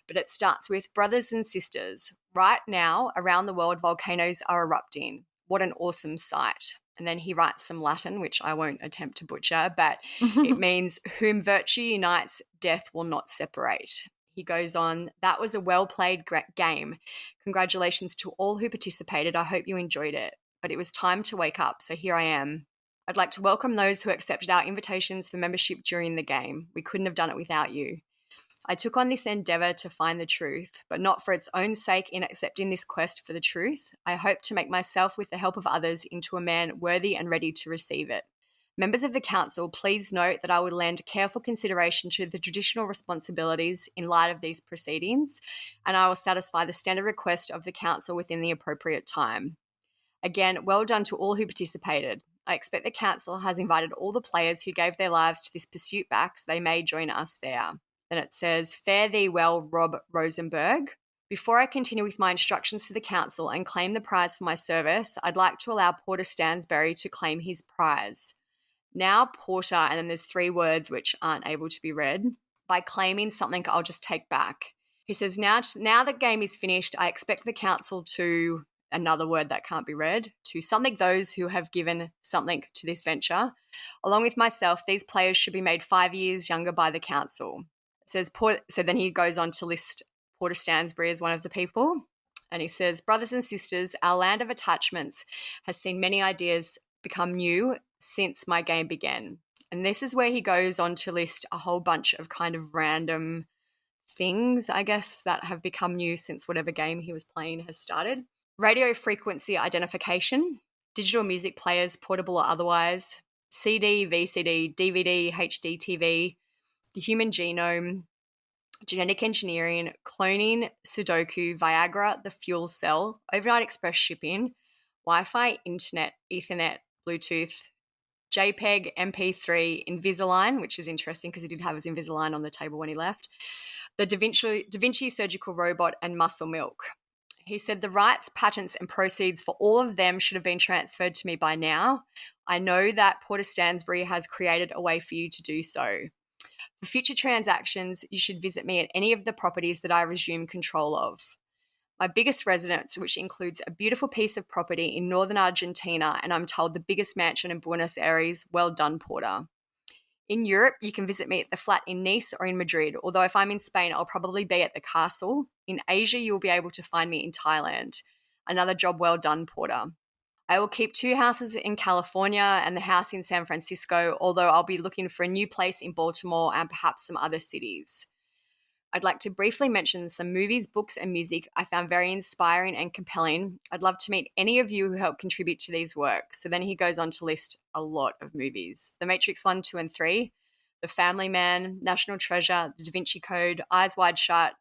But it starts with, brothers and sisters, right now around the world volcanoes are erupting. What an awesome sight. And then he writes some Latin, which I won't attempt to butcher, but it means, whom virtue unites, death will not separate. He goes on, that was a well-played game. Congratulations to all who participated. I hope you enjoyed it. But it was time to wake up, so here I am. I'd like to welcome those who accepted our invitations for membership during the game. We couldn't have done it without you. I took on this endeavour to find the truth, but not for its own sake in accepting this quest for the truth. I hope to make myself, with the help of others, into a man worthy and ready to receive it. Members of the council, please note that I would lend careful consideration to the traditional responsibilities in light of these proceedings, and I will satisfy the standard request of the council within the appropriate time. Again, well done to all who participated. I expect the council has invited all the players who gave their lives to this pursuit back, so they may join us there. Then it says, fare thee well, Rob Rosenberg. Before I continue with my instructions for the council and claim the prize for my service, I'd like to allow Porter Stansberry to claim his prize. Now, Porter, and then there's 3 words which aren't able to be read, by claiming something I'll just take back. He says, now the game is finished, I expect the council to, another word that can't be read, to something those who have given something to this venture. Along with myself, these players should be made 5 years younger by the council. Says, so then he goes on to list Porter Stansberry as one of the people. And he says, brothers and sisters, our land of attachments has seen many ideas become new since my game began. And this is where he goes on to list a whole bunch of kind of random things, I guess, that have become new since whatever game he was playing has started. Radio frequency identification, digital music players, portable or otherwise, CD, VCD, DVD, HD TV, the human genome, genetic engineering, cloning, Sudoku, Viagra, the fuel cell, overnight express shipping, Wi-Fi, internet, Ethernet, Bluetooth, JPEG, MP3, Invisalign, which is interesting because he did have his Invisalign on the table when he left, the Da Vinci surgical robot, and muscle milk. He said the rights, patents, and proceeds for all of them should have been transferred to me by now. I know that Porter Stansberry has created a way for you to do so. For future transactions, you should visit me at any of the properties that I resume control of. My biggest residence, which includes a beautiful piece of property in northern Argentina, and I'm told the biggest mansion in Buenos Aires. Well done, Porter. In Europe, you can visit me at the flat in Nice or in Madrid, although if I'm in Spain, I'll probably be at the castle. In Asia, you'll be able to find me in Thailand. Another job well done, Porter. I will keep 2 houses in California and the house in San Francisco, although I'll be looking for a new place in Baltimore and perhaps some other cities. I'd like to briefly mention some movies, books, and music I found very inspiring and compelling. I'd love to meet any of you who help contribute to these works. So then he goes on to list a lot of movies. The Matrix 1, 2, and 3, The Family Man, National Treasure, The Da Vinci Code, Eyes Wide Shut,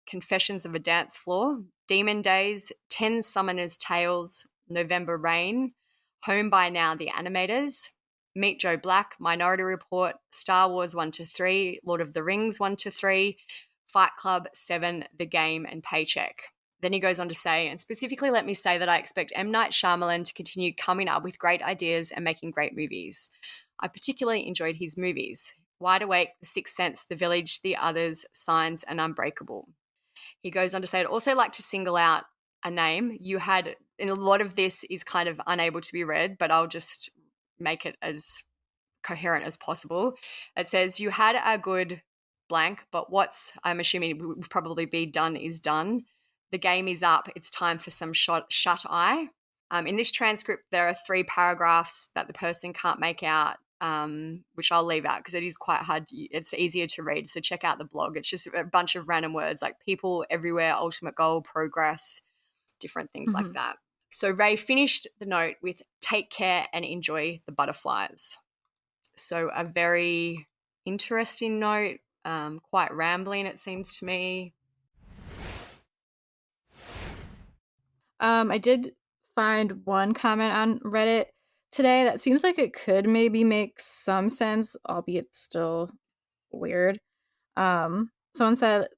Confessions of a Dance Floor, Demon Days, 10 Summoner's Tales, November Rain, Home by Now, The Animators, Meet Joe Black, Minority Report, Star Wars 1 to 3, Lord of the Rings 1 to 3, Fight Club, Seven, The Game, and Paycheck. Then he goes on to say, and specifically let me say that I expect M. Night Shyamalan to continue coming up with great ideas and making great movies. I particularly enjoyed his movies. Wide Awake, The Sixth Sense, The Village, The Others, Signs, and Unbreakable. He goes on to say, I'd also like to single out a name. You had, and a lot of this is kind of unable to be read, but I'll just make it as coherent as possible. It says, you had a good blank, but what's, I'm assuming would probably be done is done. The game is up. It's time for some shut eye. In this transcript, there are 3 paragraphs that the person can't make out, which I'll leave out because it is quite hard. It's easier to read. So check out the blog. It's just a bunch of random words like people, everywhere, ultimate goal, progress, different things like that. So Ray finished the note with take care and enjoy the butterflies. So a very interesting note, quite rambling, it seems to me. I did find one comment on Reddit today that seems like it could maybe make some sense, albeit still weird. Someone said,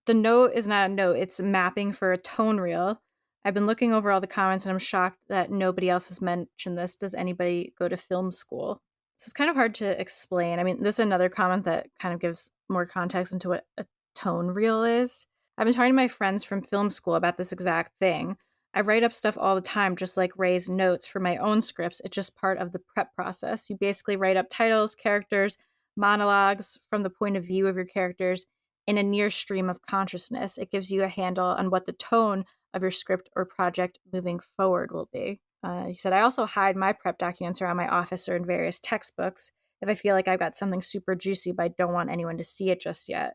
the note is not a note, it's mapping for a tone reel. I've been looking over all the comments and I'm shocked that nobody else has mentioned this. Does anybody go to film school? This is kind of hard to explain. I mean, this is another comment that kind of gives more context into what a tone reel is. I've been talking to my friends from film school about this exact thing. I write up stuff all the time, just like Ray's notes for my own scripts. It's just part of the prep process. You basically write up titles, characters, monologues from the point of view of your characters in a near stream of consciousness. It gives you a handle on what the tone of your script or project moving forward will be. He said, I also hide my prep documents around my office or in various textbooks if I feel like I've got something super juicy, but I don't want anyone to see it just yet.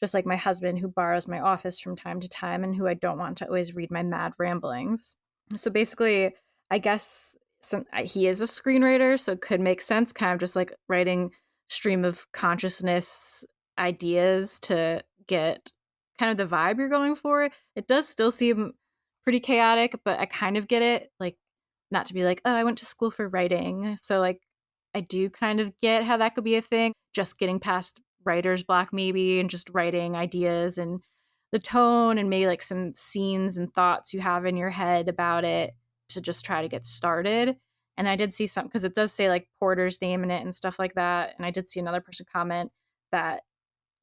Just like my husband, who borrows my office from time to time and who I don't want to always read my mad ramblings. So basically, I guess he is a screenwriter, so it could make sense, kind of just like writing stream of consciousness ideas to get kind of the vibe you're going for. It does still seem pretty chaotic, but I kind of get it. Like, not to be like, oh, I went to school for writing. So like, I do kind of get how that could be a thing. Just getting past writer's block maybe and just writing ideas and the tone and maybe like some scenes and thoughts you have in your head about it to just try to get started. And I did see some, because it does say like Porter's name in it and stuff like that. And I did see another person comment that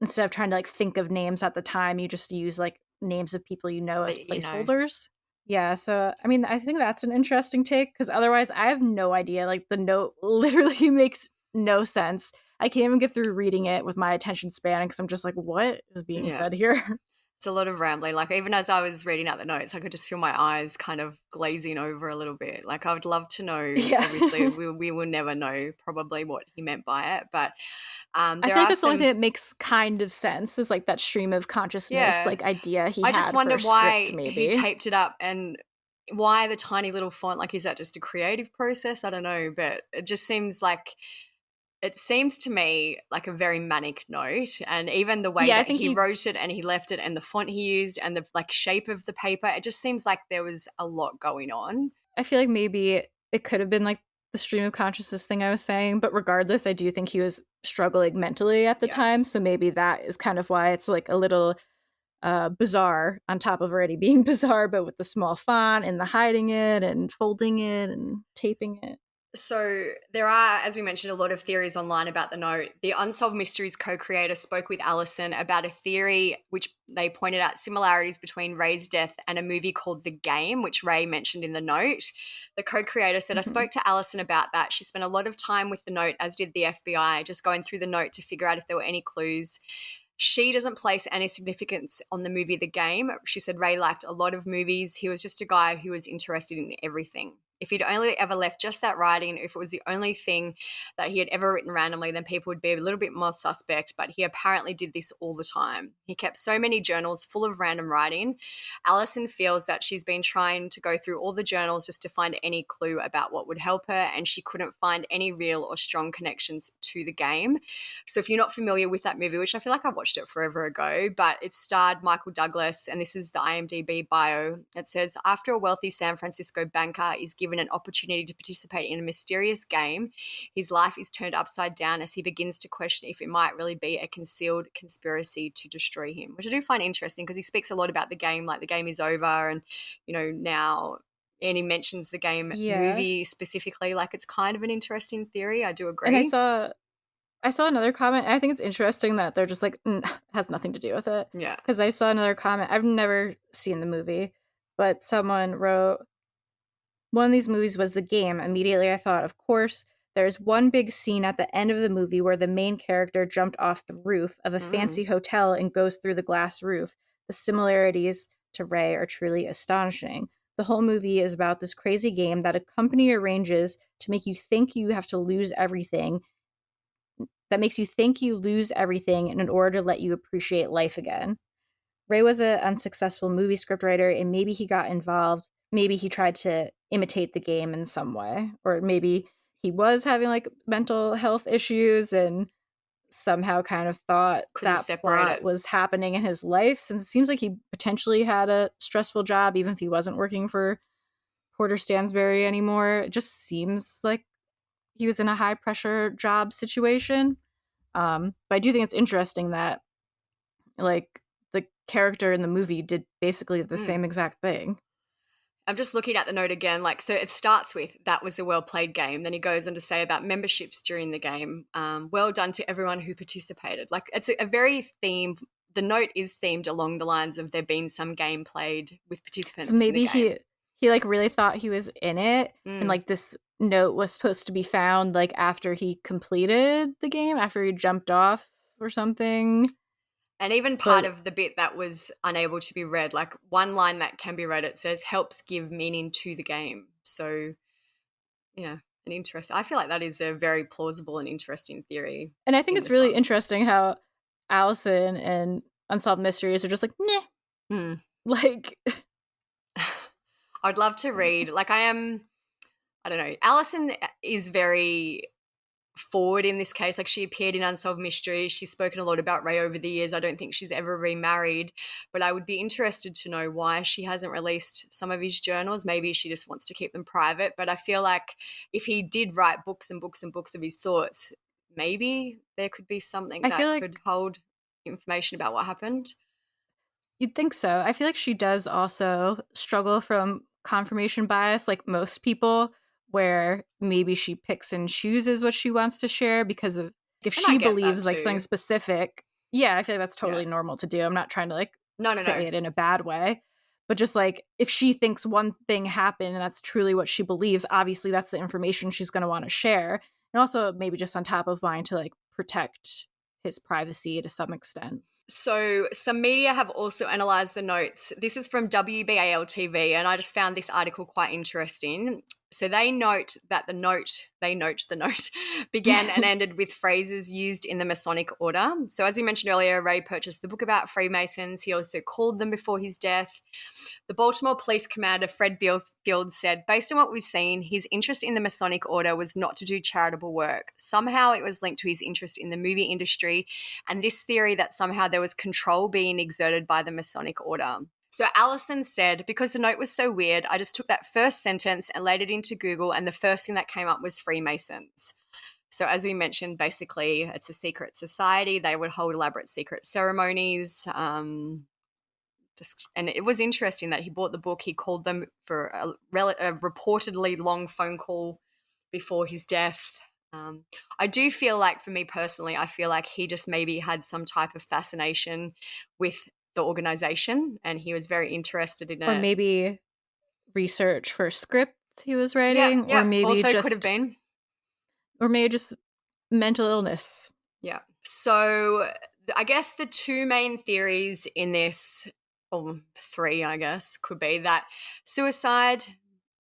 instead of trying to like think of names at the time, you just use like names of people you know as placeholders. Yeah, so I mean, I think that's an interesting take because otherwise I have no idea. Like the note literally makes no sense. I can't even get through reading it with my attention span because I'm just like, what is being said here? It's a lot of rambling. Like even as I was reading out the notes, I could just feel my eyes kind of glazing over a little bit. Like I would love to know. Obviously, we will never know probably what he meant by it, but I feel like that's the only thing that makes kind of sense is like that stream of consciousness like idea he had. I just wonder why maybe he taped it up and why the tiny little font. Like, is that just a creative process? I don't know, but it just seems like. It seems to me like a very manic note, and even the way that he wrote it and he left it and the font he used and the like shape of the paper, it just seems like there was a lot going on. I feel like maybe it could have been like the stream of consciousness thing I was saying, but regardless, I do think he was struggling mentally at the time, so maybe that is kind of why it's like a little bizarre on top of already being bizarre, but with the small font and the hiding it and folding it and taping it. So there are, as we mentioned, a lot of theories online about the note. The Unsolved Mysteries co-creator spoke with Alison about a theory which they pointed out similarities between Ray's death and a movie called The Game, which Ray mentioned in the note. The co-creator said, I spoke to Alison about that. She spent a lot of time with the note, as did the FBI, just going through the note to figure out if there were any clues. She doesn't place any significance on the movie The Game. She said Ray liked a lot of movies. He was just a guy who was interested in everything. If he'd only ever left just that writing, if it was the only thing that he had ever written randomly, then people would be a little bit more suspect, but he apparently did this all the time. He kept so many journals full of random writing. Alison feels that she's been trying to go through all the journals just to find any clue about what would help her, and she couldn't find any real or strong connections to The Game. So if you're not familiar with that movie, which I feel like I watched it forever ago, but it starred Michael Douglas, and this is the IMDb bio. It says, after a wealthy San Francisco banker is given given an opportunity to participate in a mysterious game, his life is turned upside down as he begins to question if it might really be a concealed conspiracy to destroy him, which I do find interesting because he speaks a lot about the game, like the game is over and, now, and he mentions the game movie specifically, like it's kind of an interesting theory. I do agree. And I saw another comment. I think it's interesting that they're just like, has nothing to do with it. Yeah. Because I saw another comment. I've never seen the movie, but someone wrote, one of these movies was the game. Immediately I thought, of course, there's one big scene at the end of the movie where the main character jumped off the roof of a fancy hotel and goes through the glass roof. The similarities to Rey are truly astonishing. The whole movie is about this crazy game that a company arranges to make you think you have to lose everything. That makes you think you lose everything in order to let you appreciate life again. Rey was an unsuccessful movie scriptwriter, and maybe he got involved. Maybe he tried to imitate the game in some way, or maybe he was having like mental health issues and somehow kind of thought that plot was happening in his life, since it seems like he potentially had a stressful job, even if he wasn't working for Porter Stansberry anymore. It just seems like he was in a high pressure job situation. But I do think it's interesting that like the character in the movie did basically the same exact thing. I'm just looking at the note again. Like, so it starts with, that was a well-played game. Then he goes on to say about memberships during the game. Well done to everyone who participated. Like, it's a very themed, the note is themed along the lines of there being some game played with participants. So maybe in the game. he like really thought he was in it, and like this note was supposed to be found like after he completed the game, after he jumped off or something. And even part of the bit that was unable to be read, like one line that can be read, it says, helps give meaning to the game. So, yeah, an interest. I feel like that is a very plausible and interesting theory. And I think it's really interesting how Alison and Unsolved Mysteries are just like, nah. Like, I'd love to read, like I don't know, Alison is very forward in this case. Like, she appeared in Unsolved Mysteries. She's spoken a lot about Rey over the years. I don't think she's ever remarried, but I would be interested to know why she hasn't released some of his journals. Maybe she just wants to keep them private, but I feel like if he did write books and books and books of his thoughts, maybe there could be something that could hold information about what happened. You'd think so. I feel like she does also struggle from confirmation bias, like most people, where maybe she picks and chooses what she wants to share because of if she believes like something specific. Yeah, I feel like that's totally normal to do. I'm not trying to like say it in a bad way, but just like if she thinks one thing happened and that's truly what she believes, obviously that's the information she's going to want to share. And also maybe just on top of wanting to like protect his privacy to some extent. So some media have also analysed the notes. This is from WBAL TV, and I just found this article quite interesting. So they note that the note began and ended with phrases used in the Masonic Order. So as we mentioned earlier, Rey purchased the book about Freemasons. He also called them before his death. The Baltimore Police Commander, Fred Billfield, said, based on what we've seen, his interest in the Masonic Order was not to do charitable work. Somehow it was linked to his interest in the movie industry and this theory that somehow there was control being exerted by the Masonic Order. So Alison said, because the note was so weird, I just took that first sentence and laid it into Google, and the first thing that came up was Freemasons. So as we mentioned, basically it's a secret society. They would hold elaborate secret ceremonies. And it was interesting that he bought the book. He called them for a reportedly long phone call before his death. I do feel like, for me personally, I feel like he just maybe had some type of fascination with the organization and he was very interested in it. Or maybe research for script he was writing. Yeah, or maybe also just could have been. Or maybe just mental illness. Yeah. So I guess the two main theories in this, or three, I guess, could be that suicide.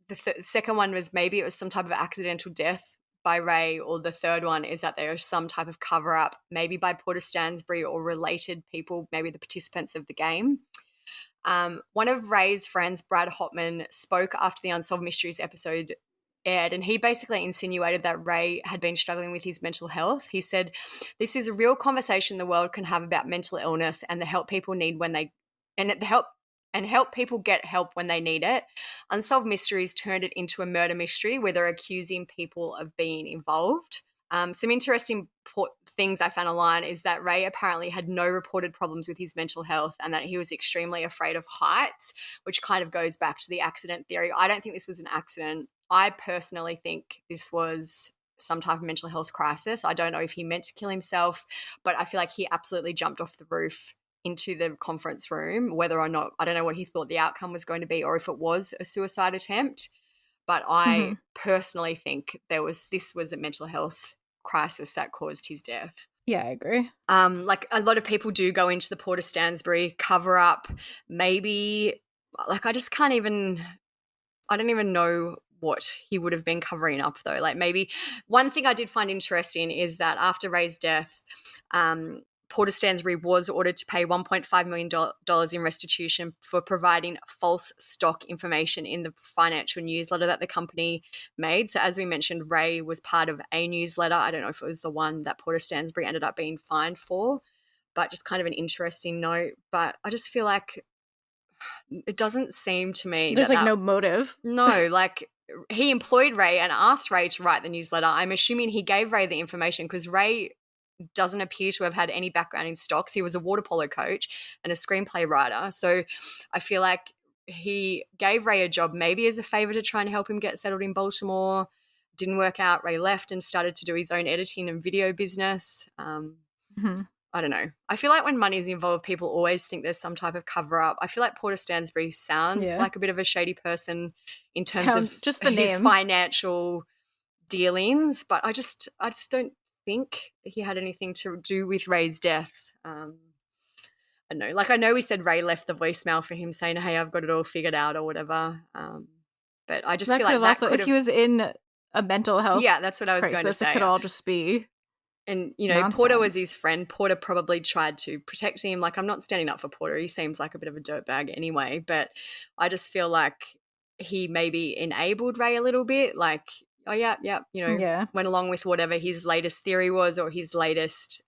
The second one was maybe it was some type of accidental death by Rey, or the third one is that there is some type of cover-up, maybe by Porter Stansberry or related people, maybe the participants of the game. One of Rey's friends, Brad Hotman, spoke after the Unsolved Mysteries episode aired, and he basically insinuated that Rey had been struggling with his mental health. He said, this is a real conversation the world can have about mental illness and the help people need when they, and the help and help people get help when they need it. Unsolved Mysteries turned it into a murder mystery where they're accusing people of being involved. Some interesting things I found online is that Ray apparently had no reported problems with his mental health and that he was extremely afraid of heights, which kind of goes back to the accident theory. I don't think this was an accident. I personally think this was some type of mental health crisis. I don't know if he meant to kill himself, but I feel like he absolutely jumped off the roof into the conference room, whether or not, I don't know what he thought the outcome was going to be or if it was a suicide attempt. But I personally think this was a mental health crisis that caused his death. Yeah, I agree. Like a lot of people do go into the Porter Stansbury cover up. Maybe like I don't even know what he would have been covering up though. Like maybe one thing I did find interesting is that after Ray's death, Porter Stansbury was ordered to pay $1.5 million in restitution for providing false stock information in the financial newsletter that the company made. So as we mentioned, Ray was part of a newsletter. I don't know if it was the one that Porter Stansbury ended up being fined for, but just kind of an interesting note. But I just feel like it doesn't seem to me there's no motive. No, like he employed Ray and asked Ray to write the newsletter. I'm assuming he gave Ray the information because Ray doesn't appear to have had any background in stocks. He was a water polo coach and a screenplay writer. So I feel like he gave Ray a job maybe as a favor to try and help him get settled in Baltimore. Didn't work out. Ray left and started to do his own editing and video business. I don't know. I feel like when money is involved, people always think there's some type of cover up. I feel like Porter Stansbury sounds like a bit of a shady person in terms of just the his name. Financial dealings, but I just don't think he had anything to do with Ray's death. I don't know. Like I know we said Ray left the voicemail for him saying, "Hey, I've got it all figured out" or whatever. But I just feel like that also, if he was in a mental health, that's what I was crisis, going to say. It could all just be. And, nonsense. Porter was his friend. Porter probably tried to protect him. Like, I'm not standing up for Porter. He seems like a bit of a dirtbag anyway. But I just feel like he maybe enabled Ray a little bit. Like, oh, yeah, went along with whatever his latest theory was or his latest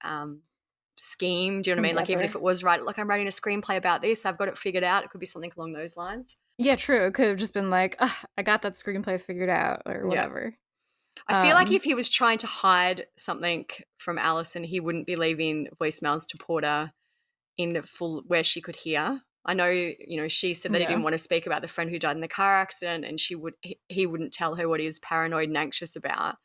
scheme. Do you know what I mean? Like, even if it was right, like, I'm writing a screenplay about this. I've got it figured out. It could be something along those lines. Yeah, true. It could have just been like, I got that screenplay figured out or whatever. I feel like if he was trying to hide something from Alison, he wouldn't be leaving voicemails to Porter in the full where she could hear. I know, she said that he didn't want to speak about the friend who died in the car accident, and he wouldn't tell her what he was paranoid and anxious about.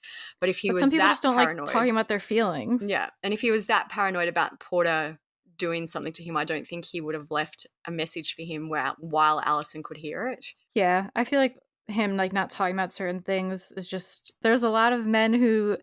But if he was some people that just don't paranoid, like talking about their feelings. Yeah, and if he was that paranoid about Porter doing something to him, I don't think he would have left a message for him while Alison could hear it. Yeah, I feel like him not talking about certain things is just, there's a lot of men who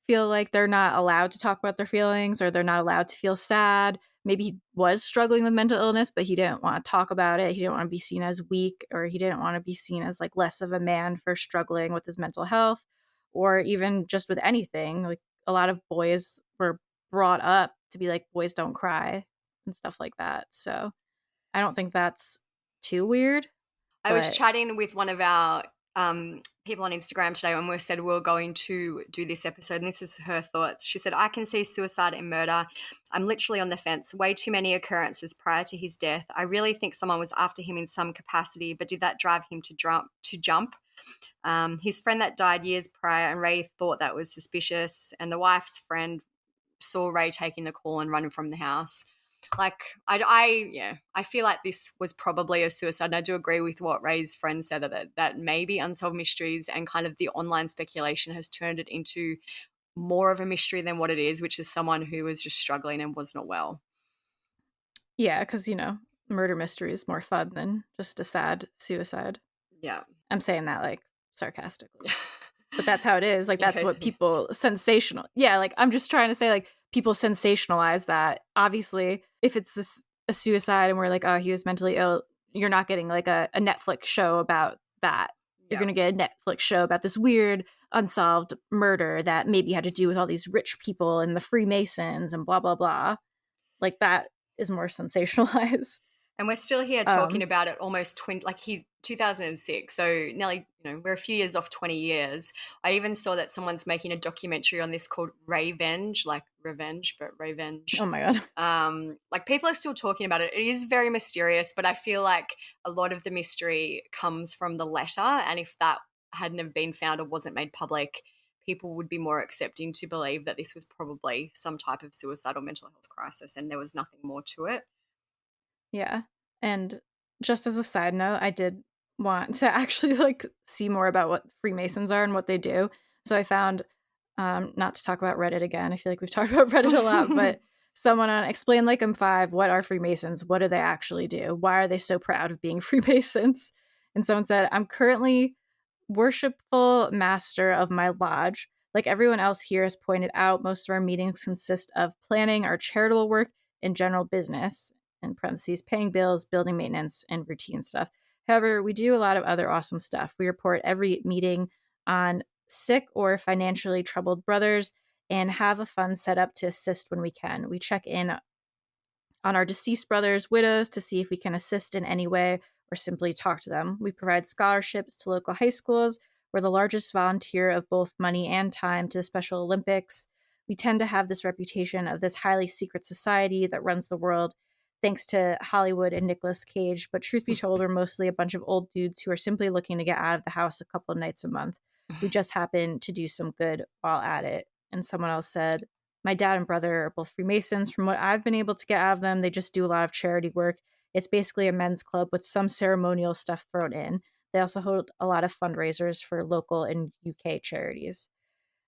feel like they're not allowed to talk about their feelings or they're not allowed to feel sad. Maybe he was struggling with mental illness, but he didn't want to talk about it. He didn't want to be seen as weak, or he didn't want to be seen as less of a man for struggling with his mental health, or even just with anything. Like a lot of boys were brought up to be like, boys don't cry and stuff like that. So I don't think that's too weird. I was chatting with one of our people on Instagram today when we said we were going to do this episode, and this is her thoughts. She said, "I can see suicide and murder. I'm literally on the fence. Way too many occurrences prior to his death. I really think someone was after him in some capacity, but did that drive him to jump? His friend that died years prior, and Ray thought that was suspicious, and the wife's friend saw Ray taking the call and running from the house." Like, I feel like this was probably a suicide. And I do agree with what Ray's friend said, that maybe Unsolved Mysteries and kind of the online speculation has turned it into more of a mystery than what it is, which is someone who was just struggling and was not well. Yeah, because, murder mystery is more fun than just a sad suicide. Yeah. I'm saying that, sarcastically. But that's how it is. That's what people sensational. Yeah, I'm just trying to say, people sensationalize that. Obviously, if it's a suicide and we're like, oh, he was mentally ill, you're not getting a Netflix show about that. You're going to get a Netflix show about this weird unsolved murder that maybe had to do with all these rich people and the Freemasons and blah, blah, blah. That is more sensationalized. And we're still here talking about it almost 2006. So nearly, we're a few years off 20 years. I even saw that someone's making a documentary on this called Rayvenge, revenge, but revenge. Oh my God. Like people are still talking about it. It is very mysterious, but I feel like a lot of the mystery comes from the letter. And if that hadn't have been found or wasn't made public, people would be more accepting to believe that this was probably some type of suicide or mental health crisis and there was nothing more to it. Yeah. And just as a side note, I did want to actually like see more about what Freemasons are and what they do. So I found, not to talk about Reddit again, I feel like we've talked about Reddit a lot, but someone on Explain Like I'm 5, what are Freemasons? What do they actually do? Why are they so proud of being Freemasons? And someone said, I'm currently worshipful master of my lodge. Like everyone else here has pointed out, most of our meetings consist of planning our charitable work and general business, in parentheses, paying bills, building maintenance, and routine stuff. However, we do a lot of other awesome stuff. We report every meeting on sick or financially troubled brothers and have a fund set up to assist when we can. We check in on our deceased brothers' widows to see if we can assist in any way or simply talk to them. We provide scholarships to local high schools. We're the largest volunteer of both money and time to the Special Olympics. We tend to have this reputation of this highly secret society that runs the world thanks to Hollywood and Nicolas Cage, but truth be told, we're mostly a bunch of old dudes who are simply looking to get out of the house a couple of nights a month. We just happen to do some good while at it. And someone else said, my dad and brother are both Freemasons. From what I've been able to get out of them, they just do a lot of charity work. It's basically a men's club with some ceremonial stuff thrown in. They also hold a lot of fundraisers for local and UK charities.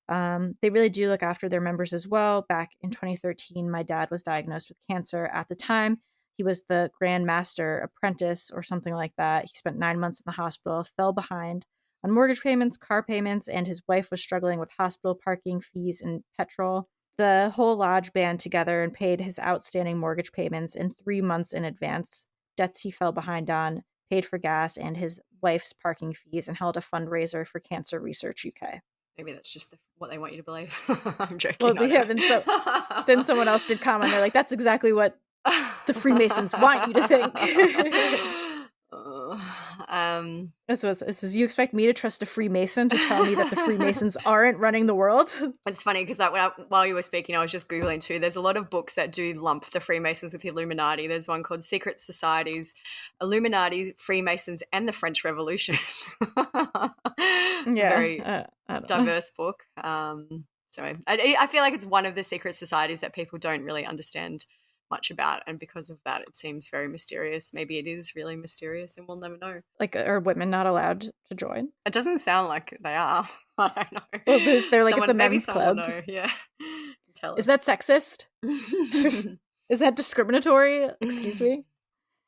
They really do look after their members as well. Back in 2013, my dad was diagnosed with cancer. At the time, he was the Grand Master Apprentice or something like that. He spent 9 months in the hospital, fell behind on mortgage payments, car payments, and his wife was struggling with hospital parking fees and petrol. The whole lodge band together and paid his outstanding mortgage payments in 3 months in advance, debts he fell behind on, paid for gas and his wife's parking fees, and held a fundraiser for Cancer Research UK. Maybe that's just what they want you to believe. I'm joking. Well, yeah, then someone else did comment. They're like, that's exactly what the Freemasons want you to think. This is, you expect me to trust a Freemason to tell me that the Freemasons aren't running the world? It's funny because while you were speaking, I was just Googling too. There's a lot of books that do lump the Freemasons with the Illuminati. There's one called Secret Societies, Illuminati, Freemasons, and the French Revolution. It's a very diverse book. So I feel like it's one of the secret societies that people don't really understand much about, and because of that it seems very mysterious. Maybe it is really mysterious and we'll never know. Like, are women not allowed to join? It doesn't sound like they are. I don't know. Well, they're like, it's a men's club. Know. Yeah. Tell is that sexist? Is that discriminatory? Excuse me?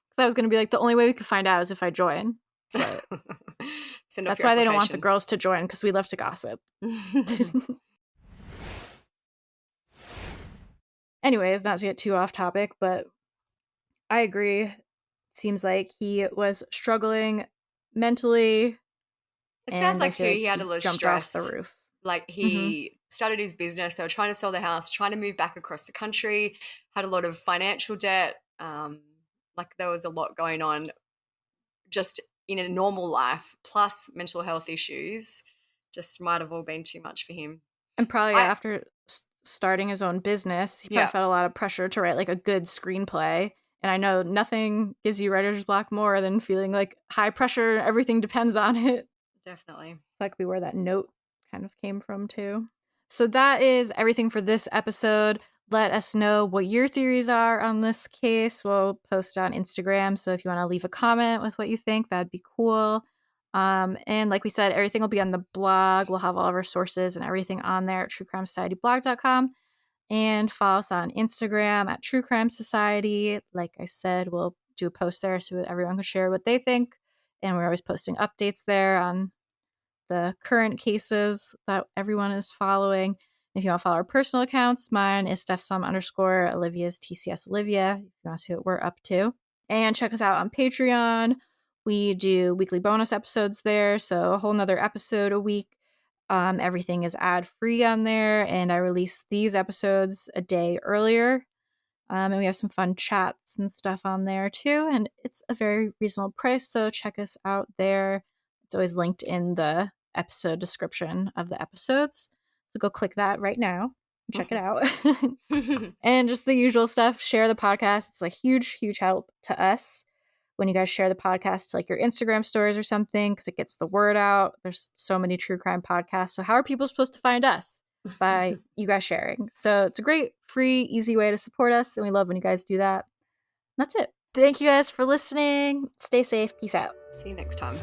Because I was going to be like, the only way we could find out is if I join. But that's why they don't want the girls to join, because we love to gossip. Anyways, not to get too off topic, but I agree. It seems like he was struggling mentally. It sounds like too he had a lot of jumped stress. Off the roof. Like he started his business. They were trying to sell the house, trying to move back across the country. Had a lot of financial debt. Like there was a lot going on, just in a normal life, plus mental health issues. Just might have all been too much for him. And probably after starting his own business, he probably felt a lot of pressure to write like a good screenplay. And I know nothing gives you writer's block more than feeling like high pressure, everything depends on it. Definitely. Like where that note kind of came from too. So that is everything for this episode. Let us know what your theories are on this case. We'll post on Instagram. So if you want to leave a comment with what you think, that'd be cool. And like we said, everything will be on the blog. We'll have all of our sources and everything on there at truecrimesocietyblog.com. And follow us on Instagram at True Crime Society. Like I said, we'll do a post there so everyone can share what they think. And we're always posting updates there on the current cases that everyone is following. If you want to follow our personal accounts, mine is StephSum_, Olivia's TCS Olivia, if you want to see what we're up to. And check us out on Patreon. We do weekly bonus episodes there, so a whole nother episode a week. Everything is ad-free on there, and I release these episodes a day earlier. And we have some fun chats and stuff on there too, and it's a very reasonable price, so check us out there. It's always linked in the episode description of the episodes, so go click that right now. Check it out. And just the usual stuff. Share the podcast. It's a huge, huge help to us when you guys share the podcast to like your Instagram stories or something, because it gets the word out. There's so many true crime podcasts. So how are people supposed to find us? By you guys sharing. So it's a great, free, easy way to support us. And we love when you guys do that. That's it. Thank you guys for listening. Stay safe. Peace out. See you next time.